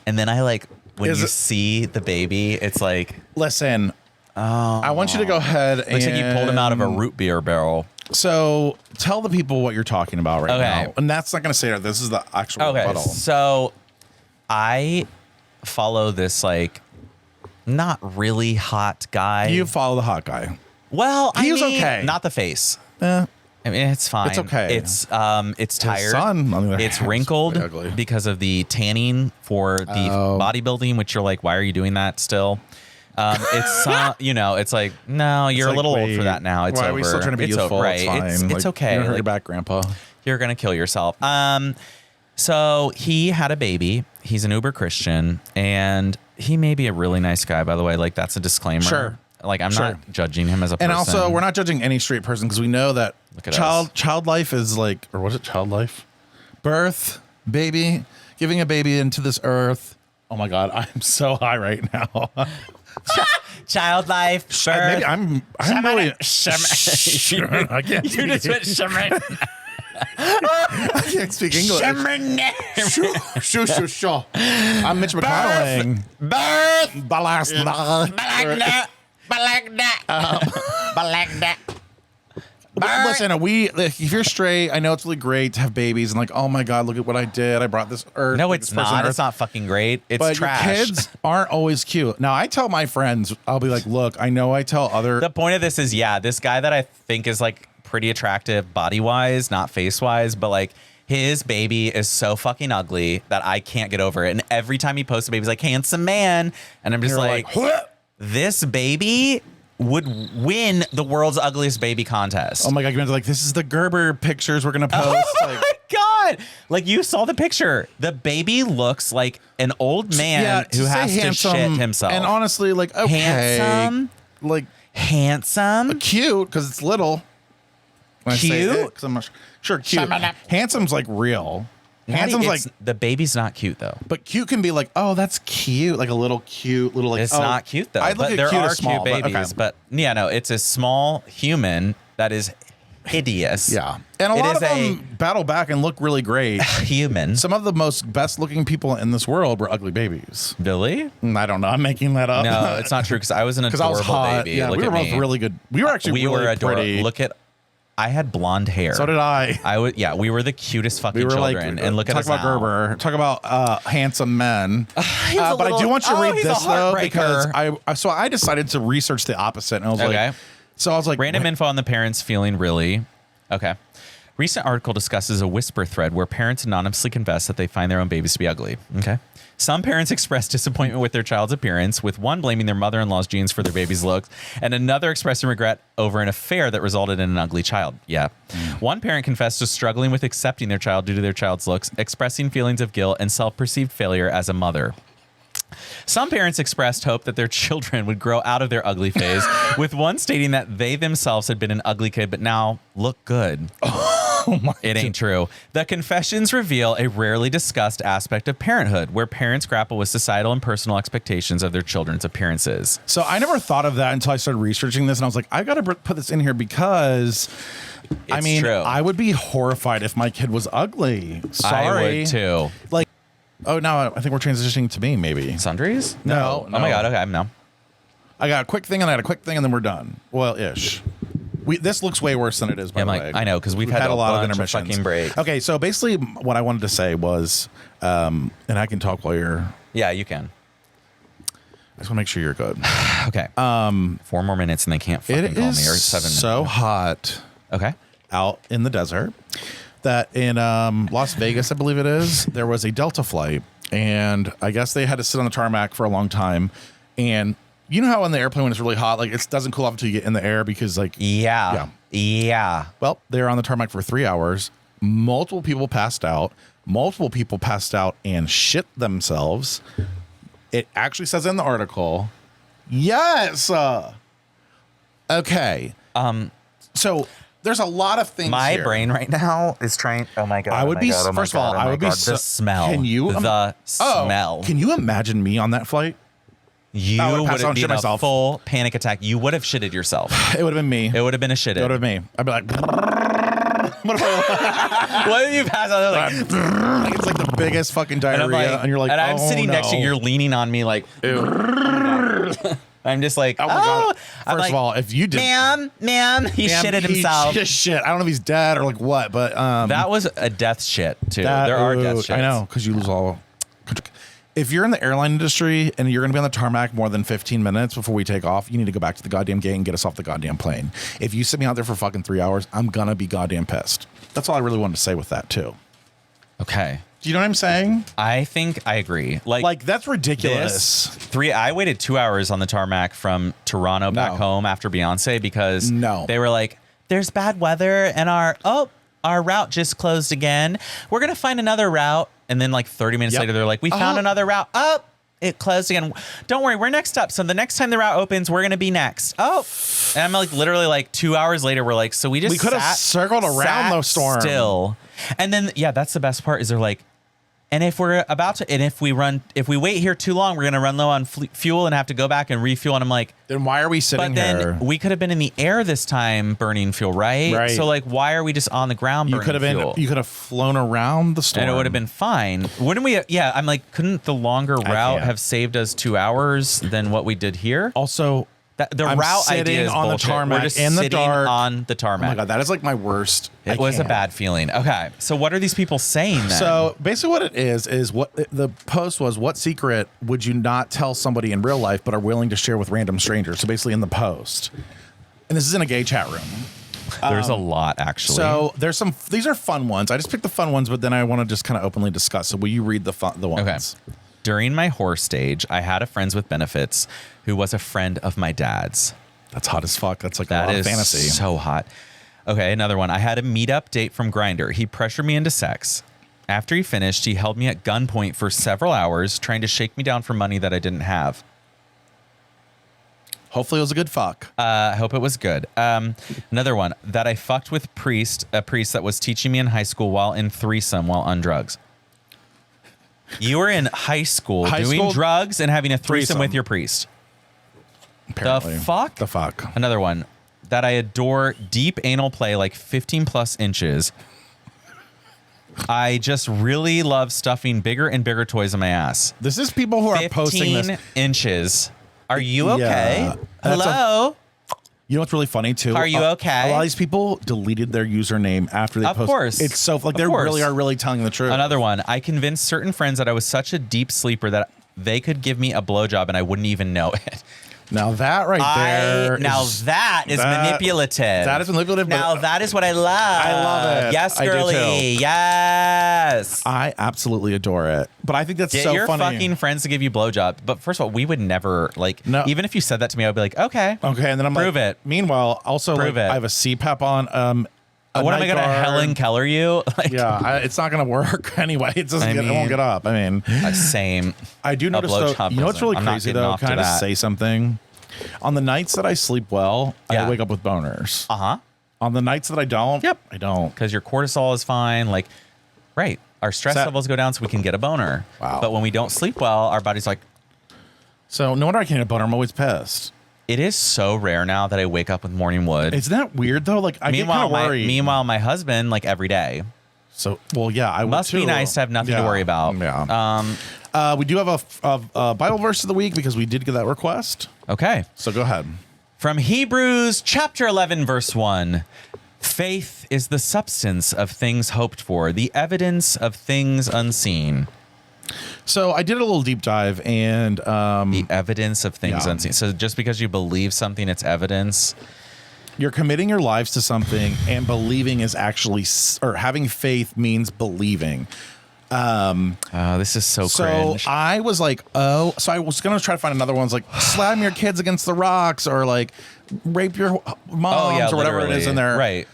And then I like when you see the baby, it's like, Listen, I want you to go ahead and looks like you pulled him out of a root beer barrel. So tell the people what you're talking about right Okay. now. And that's not going to say that. This is the actual Okay, rebuttal. so I follow this like not really hot guy. You follow the hot guy. Well, He I was mean, okay. Not the face. Eh, I mean, it's fine. It's okay. It's tired. son, on the other It's hand, is wrinkled pretty ugly. because of the tanning for the bodybuilding, which you're like, why are you doing that still? It's it's like, no, you're like, a little old wait, for that now. It's why over. are we still trying to be it's youthful? over, It's right? fine. It's okay. You're hurt Like, your back, Grandpa. you're gonna kill yourself. So he had a baby. He's an uber Christian, and he may be a really nice guy, by the way. Like, that's a disclaimer. Sure. Like, I'm Sure. not judging him as a person. And also, we're not judging any straight person because we know that Look at us. child life is like, or was it child life? Birth, baby, giving a baby into this earth. Oh my God, I'm so high right now. child life. Maybe I'm really. I can't You speak, just went shaman. I can't speak English. Sure. I'm Mitch McConnell. Listen, if you're straight, I know it's really great to have babies and like, oh my God, look at what I did. I brought this earth. No, like, it's this person not. earth. It's not fucking great. It's But trash. your kids aren't always cute. Now, I tell my friends, I'll be like, look, I know I tell other. The point of this is, yeah, this guy that I think is like pretty attractive body wise, not face wise, but like his baby is so fucking ugly that I can't get over it. And every time he posts a baby, he's like, handsome man. And I'm just You're like, this baby would win the world's ugliest baby contest. Oh my God, you're like, this is the Gerber pictures we're going to post. Oh my God. Like, you saw the picture. The baby looks like an old man who has to shit himself. And honestly, like, okay. Handsome. Like, Handsome. cute because it's little. When I say Cute? it, 'cause I'm not sure. Cute. Handsome's like real. Handsome's like, the baby's not cute though. but cute can be like, oh, that's cute. Like a little cute, little like. It's oh, not cute though. I look But at there cute are as small, cute babies, but okay. yeah, no, it's a small human that is hideous. Yeah, and a It lot is of them battle back and look really great. human. Some of the most best looking people in this world were ugly babies. Really? I don't know. I'm making that up. No, it's not true because I was an Because I adorable was hot. baby. Yeah, Look we were at both me. really good. We were actually We really were adorable. pretty. Look at, I had blonde hair. So did I. I would. Yeah, we were the cutest fucking We were children. like, And look at talk us about now. Gerber. Talk about handsome men. a But I do little- want you to oh, read he's a this though heartbreaker. because I decided to research the opposite and I was Okay. like, so I was like, Random info on the parents feeling really okay. Recent article discusses a whisper thread where parents anonymously confess that they find their own babies to be ugly. Okay. Some parents express disappointment with their child's appearance, with one blaming their mother-in-law's genes for their baby's looks, and another expressing regret over an affair that resulted in an ugly child. Yeah. One parent confessed to struggling with accepting their child due to their child's looks, expressing feelings of guilt and self-perceived failure as a mother. Some parents expressed hope that their children would grow out of their ugly phase, with one stating that they themselves had been an ugly kid but now look good. It ain't true. The confessions reveal a rarely discussed aspect of parenthood, where parents grapple with societal and personal expectations of their children's appearances. So I never thought of that until I started researching this, and I was like, I got to put this in here because, I It's mean, true. I would be horrified if my kid was ugly. Sorry. I would too. Like, oh, now I think we're transitioning to me, maybe. Sundries? No. Oh my God. Okay, I'm now. I got a quick thing, and I got a quick thing, and then we're done. Well, ish. This looks way worse than it is, by Yeah, the I'm way. like, I know, because we've had a lot of bunch intermissions. fucking breaks. Okay, so basically what I wanted to say was, and I can talk while you're, Yeah, you can. I just want to make sure you're good. Okay. 4 more minutes and they can't fucking It call me. Or is 7 minutes. so hot Okay. out in the desert. that in Las Vegas, I believe it is, there was a Delta flight, and I guess they had to sit on the tarmac for a long time. And you know how on the airplane when it's really hot, like it doesn't cool off until you get in the air because like Yeah. Well, they were on the tarmac for 3 hours. Multiple people passed out. Multiple people passed out and shit themselves. It actually says in the article. Yes. Okay. So there's a lot of things. My here. brain right now is trying. Oh my god! I would be oh my first of all. God, oh I my would be God, so, the smell. Can you the smell? Can you imagine me on that flight? You I would've would passed out have and been shit a myself. full panic attack. You would have shitted yourself. It would have been me. It would have been a shit. It would have been me. I'd be like, What if you pass out? Like, like it's like the biggest fucking diarrhea, and you're like, and I'm oh, sitting next to you. no. You're leaning on me, like, I'm just like, Oh my god! I'm First like, of all, if you did, ma'am, he shitted himself. He just shit. I don't know if he's dead or like what, but That was a death shit too. There are death shits. I know because you lose all. If you're in the airline industry and you're going to be on the tarmac more than 15 minutes before we take off, you need to go back to the goddamn gate and get us off the goddamn plane. If you sit me out there for fucking 3 hours, I'm going to be goddamn pissed. That's all I really wanted to say with that, too. Okay. Do you know what I'm saying? I think I agree. Like that's ridiculous. I waited 2 hours on the tarmac from Toronto back home after Beyonce because they were like, there's bad weather and our route just closed again. We're going to find another route. And then like 30 minutes later, they're like, we found another route. Oh, it closed again. Don't worry, we're next up. So the next time the route opens, we're going to be next. Oh, and I'm like literally like 2 hours later, we're like, so we could have circled around the storm still. And then, that's the best part is they're like, and if we're about to, and if we wait here too long, we're going to run low on fuel and have to go back and refuel. And I'm like, then why are we sitting here? here? But then we could have been in the air this time burning fuel, right? Right. So like, why are we just on the ground burning fuel? You could have flown around the storm. And it would have been fine. Wouldn't we? Yeah. I'm like, couldn't the longer route have saved us 2 hours than what we did here? Also, the route idea is on bullshit. the tarmac We're just in the sitting dark on the tarmac. Oh my god, that is like my worst. It was a bad feeling. Okay, so what are these people saying then? So basically, what it is what the post was. What secret would you not tell somebody in real life, but are willing to share with random strangers? So basically, in the post, and this is in a gay chat room. There's a lot actually. So there's some. These are fun ones. I just picked the fun ones, but then I want to just kind of openly discuss. So will you read the ones? Okay. During my whore stage, I had a friends with benefits who was a friend of my dad's. That's hot as fuck. That's like a lot of fantasy. So hot. Okay, another one. I had a meetup date from Grindr. He pressured me into sex. After he finished, he held me at gunpoint for several hours, trying to shake me down for money that I didn't have. Hopefully it was a good fuck. I hope it was good. Another one. That I fucked with a priest that was teaching me in high school while in threesome while on drugs. You were in high school doing drugs and having a threesome with your priest. Apparently. The fuck? The fuck. Another one. That I adore deep anal play like 15 plus inches. I just really love stuffing bigger and bigger toys in my ass. This is people who are posting this. 15 inches. Are you okay? Yeah. Hello? You know what's really funny too? Are you okay? A lot of these people deleted their username after they posted. Of course. It's so like they really are telling the truth. Another one. I convinced certain friends that I was such a deep sleeper that they could give me a blowjob and I wouldn't even know it. Now that there that is manipulative. That is manipulative. Now that is what I love. I love it. Yes, I girly. do too. Yes. I absolutely adore it. But I think that's Get so your funny. fucking friends to give you blowjob. But first of all, we would never even if you said that to me, I'd be like, okay. Okay, and then I'm prove like, it. Meanwhile, also Prove it. I have a CPAP on. What am I gonna Helen Keller you? It's not gonna work anyway. It won't get up. I mean, same. I do notice though. You know what's really crazy though? Can I just say something? On the nights that I sleep well, I wake up with boners. On the nights that I don't, I don't. Because your cortisol is fine. Right. Our stress levels go down so we can get a boner. Wow. But when we don't sleep well, our body's like. So no wonder I can't get a boner. I'm always pissed. It is so rare now that I wake up with morning wood. Isn't that weird though? Like I get kind of worried. Meanwhile, my husband every day. So I must be nice to have nothing to worry about. Yeah. We do have a Bible verse of the week because we did get that request. Okay. So go ahead. From Hebrews chapter 11, verse 1. Faith is the substance of things hoped for, the evidence of things unseen. So I did a little deep dive and the evidence of things unseen. So just because you believe something, it's evidence. You're committing your lives to something, and believing is actually, or having faith means believing. This is so cringe. I was like, so I was gonna try to find another one. Like, slam your kids against the rocks, or like rape your moms, or whatever it is in there. Right.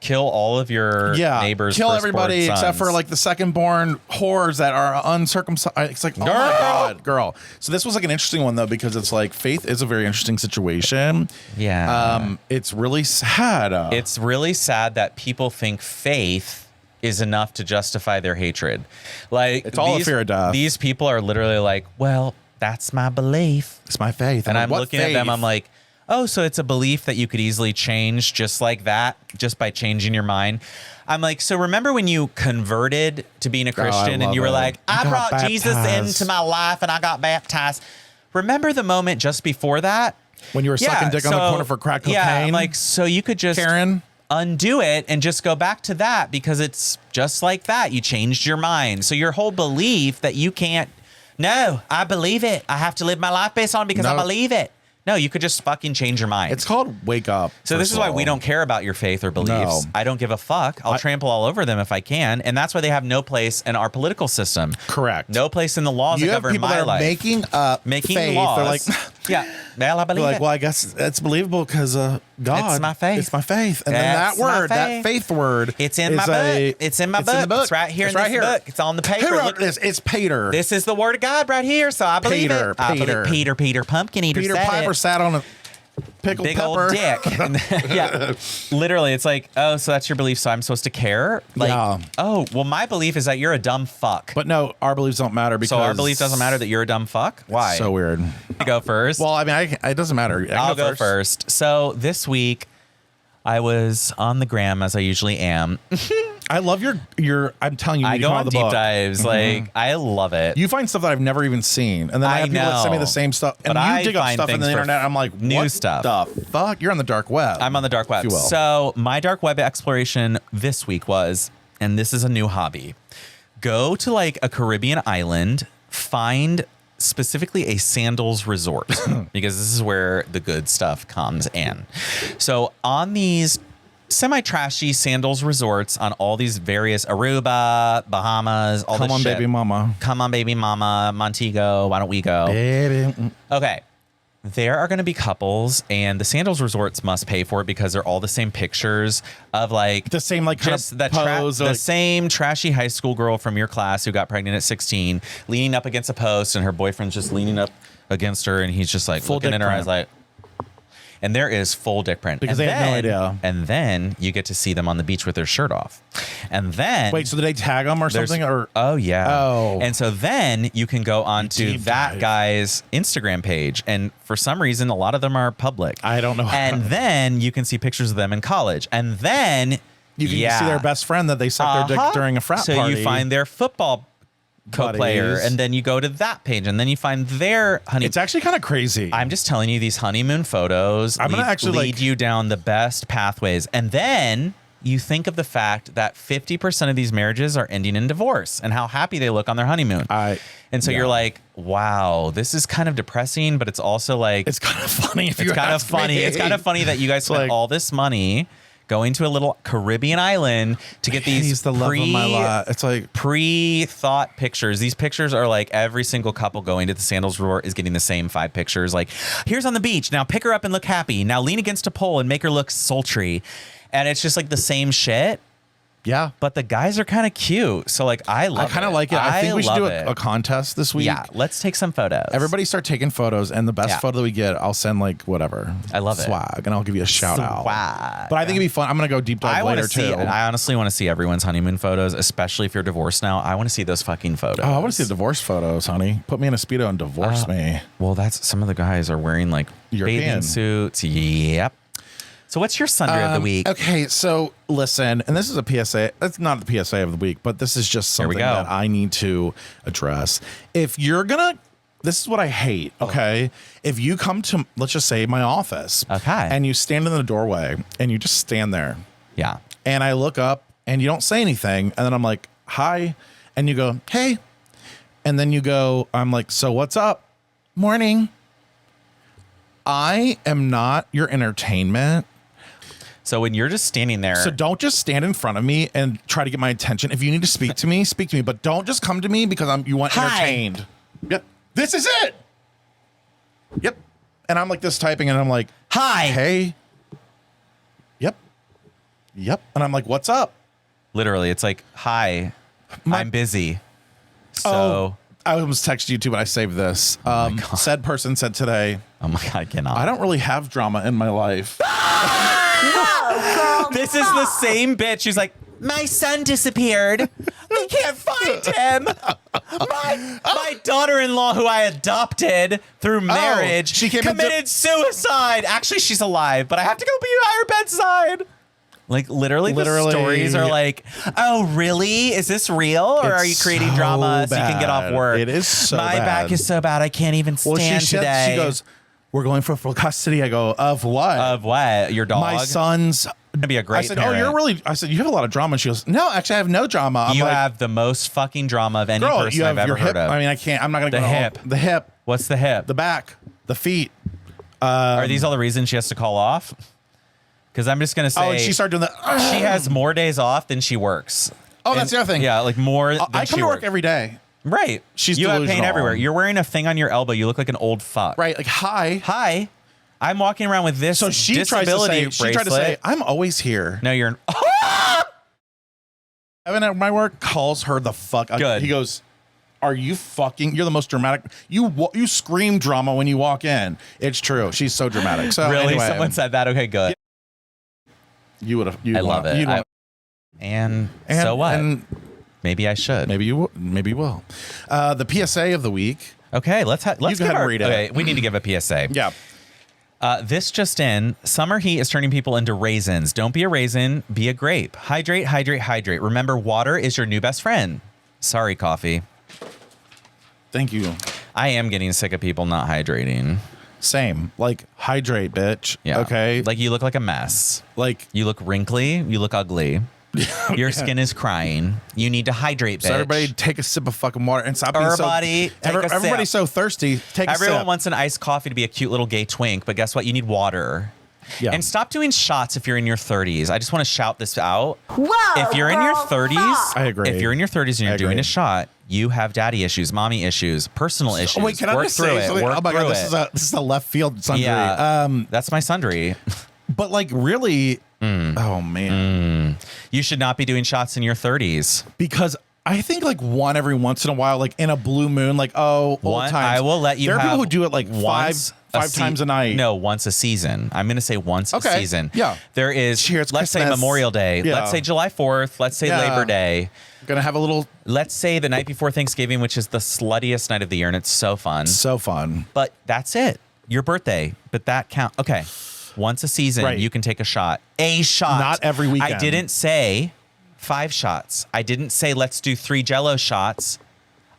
Kill all of your neighbors. Kill everybody except for like the second born whores that are uncircumcised. It's like, oh my God, girl. So this was like an interesting one though, because it's like faith is a very interesting situation. Yeah. It's really sad. It's really sad that people think faith is enough to justify their hatred. Like, it's all a fear of death. These people are literally like, well, that's my belief. It's my faith. And I'm looking at them, I'm like, oh, so it's a belief that you could easily change just like that, just by changing your mind. I'm like, so remember when you converted to being a Christian and you were like, I brought Jesus into my life and I got baptized. Remember the moment just before that? When you were sucking dick on the corner for crack cocaine? Yeah, I'm like, so you could just undo it and just go back to that because it's just like that. You changed your mind. So your whole belief that you can't, no, I believe it. I have to live my life based on it because I believe it. No, you could just fucking change your mind. It's called wake up. So this is why we don't care about your faith or beliefs. No. I don't give a fuck. I'll trample all over them if I can. And that's why they have no place in our political system. Correct. No place in the laws that govern my life. Making up faith. Laws. They're like, yeah, well, I believe like, it. well, I guess it's believable because God. It's my faith. It's my faith. And then that word, that faith word. It's in my book. It's in my book. It's right here in this book. It's on the paper. Who wrote this? It's Peter. This is the word of God right here, so I believe it. Peter Pumpkin Eater Peter Piper sat on a pickled big pepper. Old dick. Yeah, literally, it's like, oh, so that's your belief, so I'm supposed to care? Like, oh, well, my belief is that you're a dumb fuck. But no, our beliefs don't matter because... So our belief doesn't matter that you're a dumb fuck? Why? So weird. You go first. Well, I mean, it doesn't matter. I'll go first. So this week, I was on the gram, as I usually am. I love your I'm telling you, I go on the deep book. dives. Like, I love it. You find stuff that I've never even seen. And then I have people that send me the same stuff. And you dig up stuff on the internet. I'm like, new what stuff. The fuck? You're on the dark web. I'm on the dark web. So my dark web exploration this week was, and this is a new hobby, go to like a Caribbean island, find specifically a Sandals resort, because this is where the good stuff comes in. So on these semi-trashy Sandals resorts on all these various Aruba, Bahamas, all this shit. Come on, baby mama. Come on, baby mama. Montego. Why don't we go? Baby. Okay. There are going to be couples, and the Sandals resorts must pay for it because they're all the same pictures of like the same like kind just of the pose, the same trashy high school girl from your class who got pregnant at 16, leaning up against a post, and her boyfriend's just leaning up against her, and he's just like full looking in her eyes like. And there is full dick print. Because they have no idea. And then you get to see them on the beach with their shirt off. And then... Wait, so did they tag them or something? Or oh, yeah. Oh. And so then you can go onto that guy's Instagram page. And for some reason, a lot of them are public. I don't know. And then you can see pictures of them in college. And then... You can see their best friend that they sucked their dick during a frat party. So you find their football co-player, and then you go to that page, and then you find their honeymoon. It's actually kind of crazy. I'm just telling you, these honeymoon photos lead you down the best pathways, and then you think of the fact that 50% of these marriages are ending in divorce, and how happy they look on their honeymoon. And so you're like, wow, this is kind of depressing, but it's also like it's kind of funny. It's kind of funny. It's kind of funny that you guys spent all this money going to a little Caribbean island to get these the love of my life. It's like pre-thought pictures. These pictures are like every single couple going to the Sandals resort is getting the same 5 pictures. Like, here's on the beach. Now pick her up and look happy. Now lean against a pole and make her look sultry. And it's just like the same shit. Yeah. But the guys are kind of cute. So like, I kind of like it. I think we should do a contest this week. Yeah. Let's take some photos. Everybody start taking photos, and the best photo that we get, I'll send like whatever. I love it. Swag, and I'll give you a shout out. Swag. But I think it'd be fun. I'm going to go deep dive later too. I honestly want to see everyone's honeymoon photos, especially if you're divorced now. I want to see those fucking photos. Oh, I want to see the divorce photos, honey. Put me in a Speedo and divorce me. Well, that's some of the guys are wearing like bathing suits. Yep. So what's your Sunday of the week? Okay, so listen, and this is a PSA. That's not the PSA of the week, but this is just something that I need to address. If you're going to, this is what I hate, okay? If you come to, let's just say, my office, and you stand in the doorway, and you just stand there. Yeah. And I look up, and you don't say anything, and then I'm like, hi, and you go, hey. And then you go, I'm like, so what's up? Morning. I am not your entertainment. So when you're just standing there. So don't just stand in front of me and try to get my attention. If you need to speak to me, speak to me. But don't just come to me because you want entertained. Yep. This is it. Yep. And I'm like this typing and I'm like, hi. Hey. Yep. Yep. And I'm like, what's up? Literally, it's like, hi, I'm busy. So I almost texted you too, but I saved this. Said person said today, oh my God, I cannot. I don't really have drama in my life. This is the same bitch who's like, my son disappeared. I can't find him. My daughter-in-law, who I adopted through marriage, she committed suicide. Actually, she's alive, but I have to go be by her bedside. Like literally, the stories are like, oh, really? Is this real? Or are you creating so drama so you can get off bad. work? It is so My bad. back is so bad I can't even stand today. She goes, we're going for full custody. I go, of what? Of what? Your dog? My son's gonna be a great I said, parent. oh, you're really, I said, you have a lot of drama. And she goes, no, actually I have no drama. I'm You like, have the most fucking drama of any girl, person you have I've ever your hip. heard of. I mean, I'm not going to The go hip. The hip, What's the hip? the back, the feet. Are these all the reasons she has to call off? Because I'm just going to say. Oh, and she started doing that. She has more days off than she works. Oh, that's the other thing. Yeah, like more than I she come to work works. every day. Right. She's You have pain delusional. everywhere. You're wearing a thing on your elbow. You look like an old fuck. Right. Like, hi. Hi. I'm walking around with this So she disability tried to say, I'm always here. No, you're. Evan at my work calls her the fuck. Good. He goes, are you fucking, you're the most dramatic. You scream drama when you walk in. It's true. She's so dramatic. So Really? anyway, Someone said that? Okay, good. you would have. I love it. And so what? And maybe I should. maybe you will. The PSA of the week. Okay, let's You go give ahead and our, read it. Okay, we need to give a PSA. Yeah. This just in, summer heat is turning people into raisins. Don't be a raisin, be a grape. Hydrate, hydrate, hydrate. Remember, water is your new best friend. Sorry, coffee. Thank you. I am getting sick of people not hydrating. Same. Like, hydrate, bitch. Yeah. Okay. Like you look like a mess. Like, You look wrinkly. You look ugly. Your skin is crying. You need to hydrate, bitch. so everybody take a sip of fucking water and stop being Everybody so. take a sip. Everybody's so thirsty. Take a Everyone sip. wants an iced coffee to be a cute little gay twink, but guess what? You need water. Yeah. And stop doing shots if you're in your 30s. I just want to shout this out. Whoa, If you're in your girl, 30s, fuck. I agree. If you're in your 30s and I you're doing agree. a shot, you have daddy issues, mommy issues, personal issues. Oh, wait, can I Work just through say it. something? Work Oh my through god, it. this is a left field sundry. Yeah, that's my sundry. But like really, oh man, You should not be doing shots in your 30s. because I think like one every once in a while, like in a blue moon, like old One, times. I will let you There are have people who do it like once five times a night. No, once a season. I'm going to say once Okay, a season. yeah. There is, Cheers, let's say Christmas. Memorial Day. Yeah. Let's say July 4th. Let's say Yeah. Labor Day. Gonna have a little Let's say the night before Thanksgiving, which is the sluttiest night of the year, and it's so fun. so fun. But that's it. Your birthday. But that count. Okay. Once a season, Right. you can take a shot. A shot. Not every weekend. I didn't say 5 shots. I didn't say let's do 3 Jell-O shots.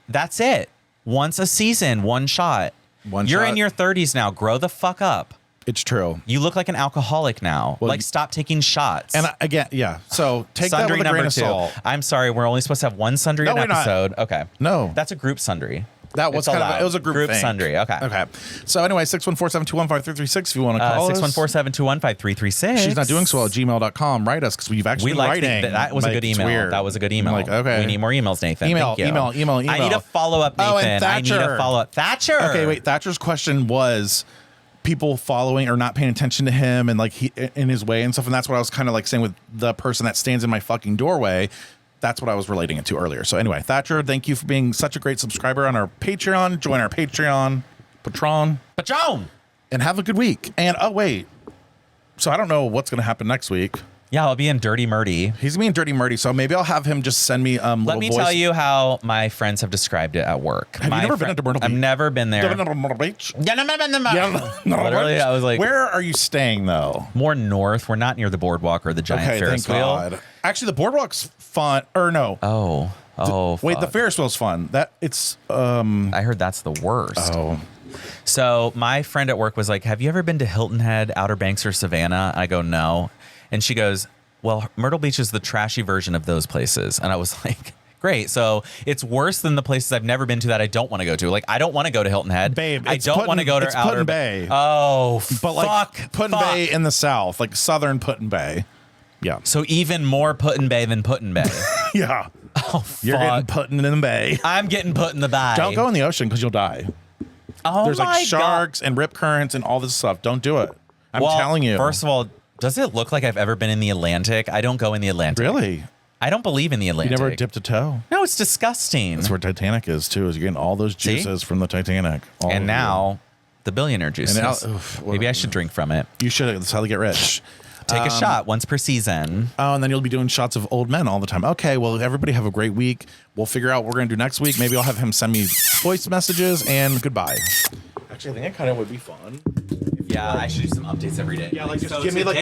That's it. Once a season, 1 shot. One You're shot. in your 30s now. Grow the fuck up. It's true. You look like an alcoholic now. Well, like, stop taking shots. And again, yeah. So take that Sundry with a grain number of 2. salt. I'm sorry. We're only supposed to have 1 sundry No, an we're not. episode. Okay. No. That's a group sundry. That was It's kind of allowed. it was a group thing. sundry. Okay. Okay. So anyway, 614-721-5336 if you want to call us. 614-721-5336. She's not doing so well at gmail.com. Write us because we've actually We been like writing. that was a Like, good it's email. weird. That was a good email. I'm like, okay. We need more emails, Nathan. Email, Thank you. email. I need a follow up, Nathan. Oh, and I need Thatcher. a follow up. Thatcher. Okay, wait. Thatcher's question was people following or not paying attention to him and like he in his way and stuff. And that's what I was kind of like saying with the person that stands in my fucking doorway. That's what I was relating it to earlier. So anyway, Thatcher, thank you for being such a great subscriber on our Patreon. Join our Patreon, Patron, and have a good week. And oh wait, so I don't know what's going to happen next week. Yeah, I'll be in Dirty Murdy. He's being Dirty Murdy, so maybe I'll have him just send me Let little me voice. tell you how my friends have described it at work. Have you never been to Myrtle Beach? I've never been there. Myrtle Beach? Yeah, no. Literally, I was like, where are you staying though? more north. We're not near the boardwalk or the giant Okay, Ferris thank wheel. God. Actually, the boardwalk's fun. Or no. Wait, The Ferris wheel's fun. That it's I heard that's the worst. oh. So my friend at work was like, have you ever been to Hilton Head, Outer Banks, or Savannah? I go, no. And she goes, well, Myrtle Beach is the trashy version of those places. And I was like, Great. So it's worse than the places I've never been to that I don't want to go to. Like, I don't want to go to Hilton Head. Babe, I don't want to go to it's Outer Put-in Bay. Oh, But like fuck. Put-in Bay in the south, like southern Put-in Bay. Yeah. So even more Put-in-Bay than Put-in-Bay. Yeah. Oh, You're getting fuck. put in the bay. I'm getting put in the bay. Don't go in the ocean because you'll die. Oh, There's my like God. sharks and rip currents and all this stuff. Don't do it. I'm Well, telling you. First of all, does it look like I've ever been in the Atlantic? I don't go in the Atlantic. Really? I don't believe in the You Atlantic. never dipped a toe? No, it's disgusting. That's where Titanic is too. Is you're getting all those See? juices from the Titanic. All And of now the billionaire juices. And now- oof, well, Maybe I should drink from it. you should. That's how they get rich. Take a shot once per season. Oh, and then you'll be doing shots of old men all the time. Okay, well, everybody have a great week. We'll figure out what we're going to do next week. Maybe I'll have him send me voice messages and goodbye. Actually, I think that kind of would be fun. Yeah, I should do some updates every day. Yeah, like just give me like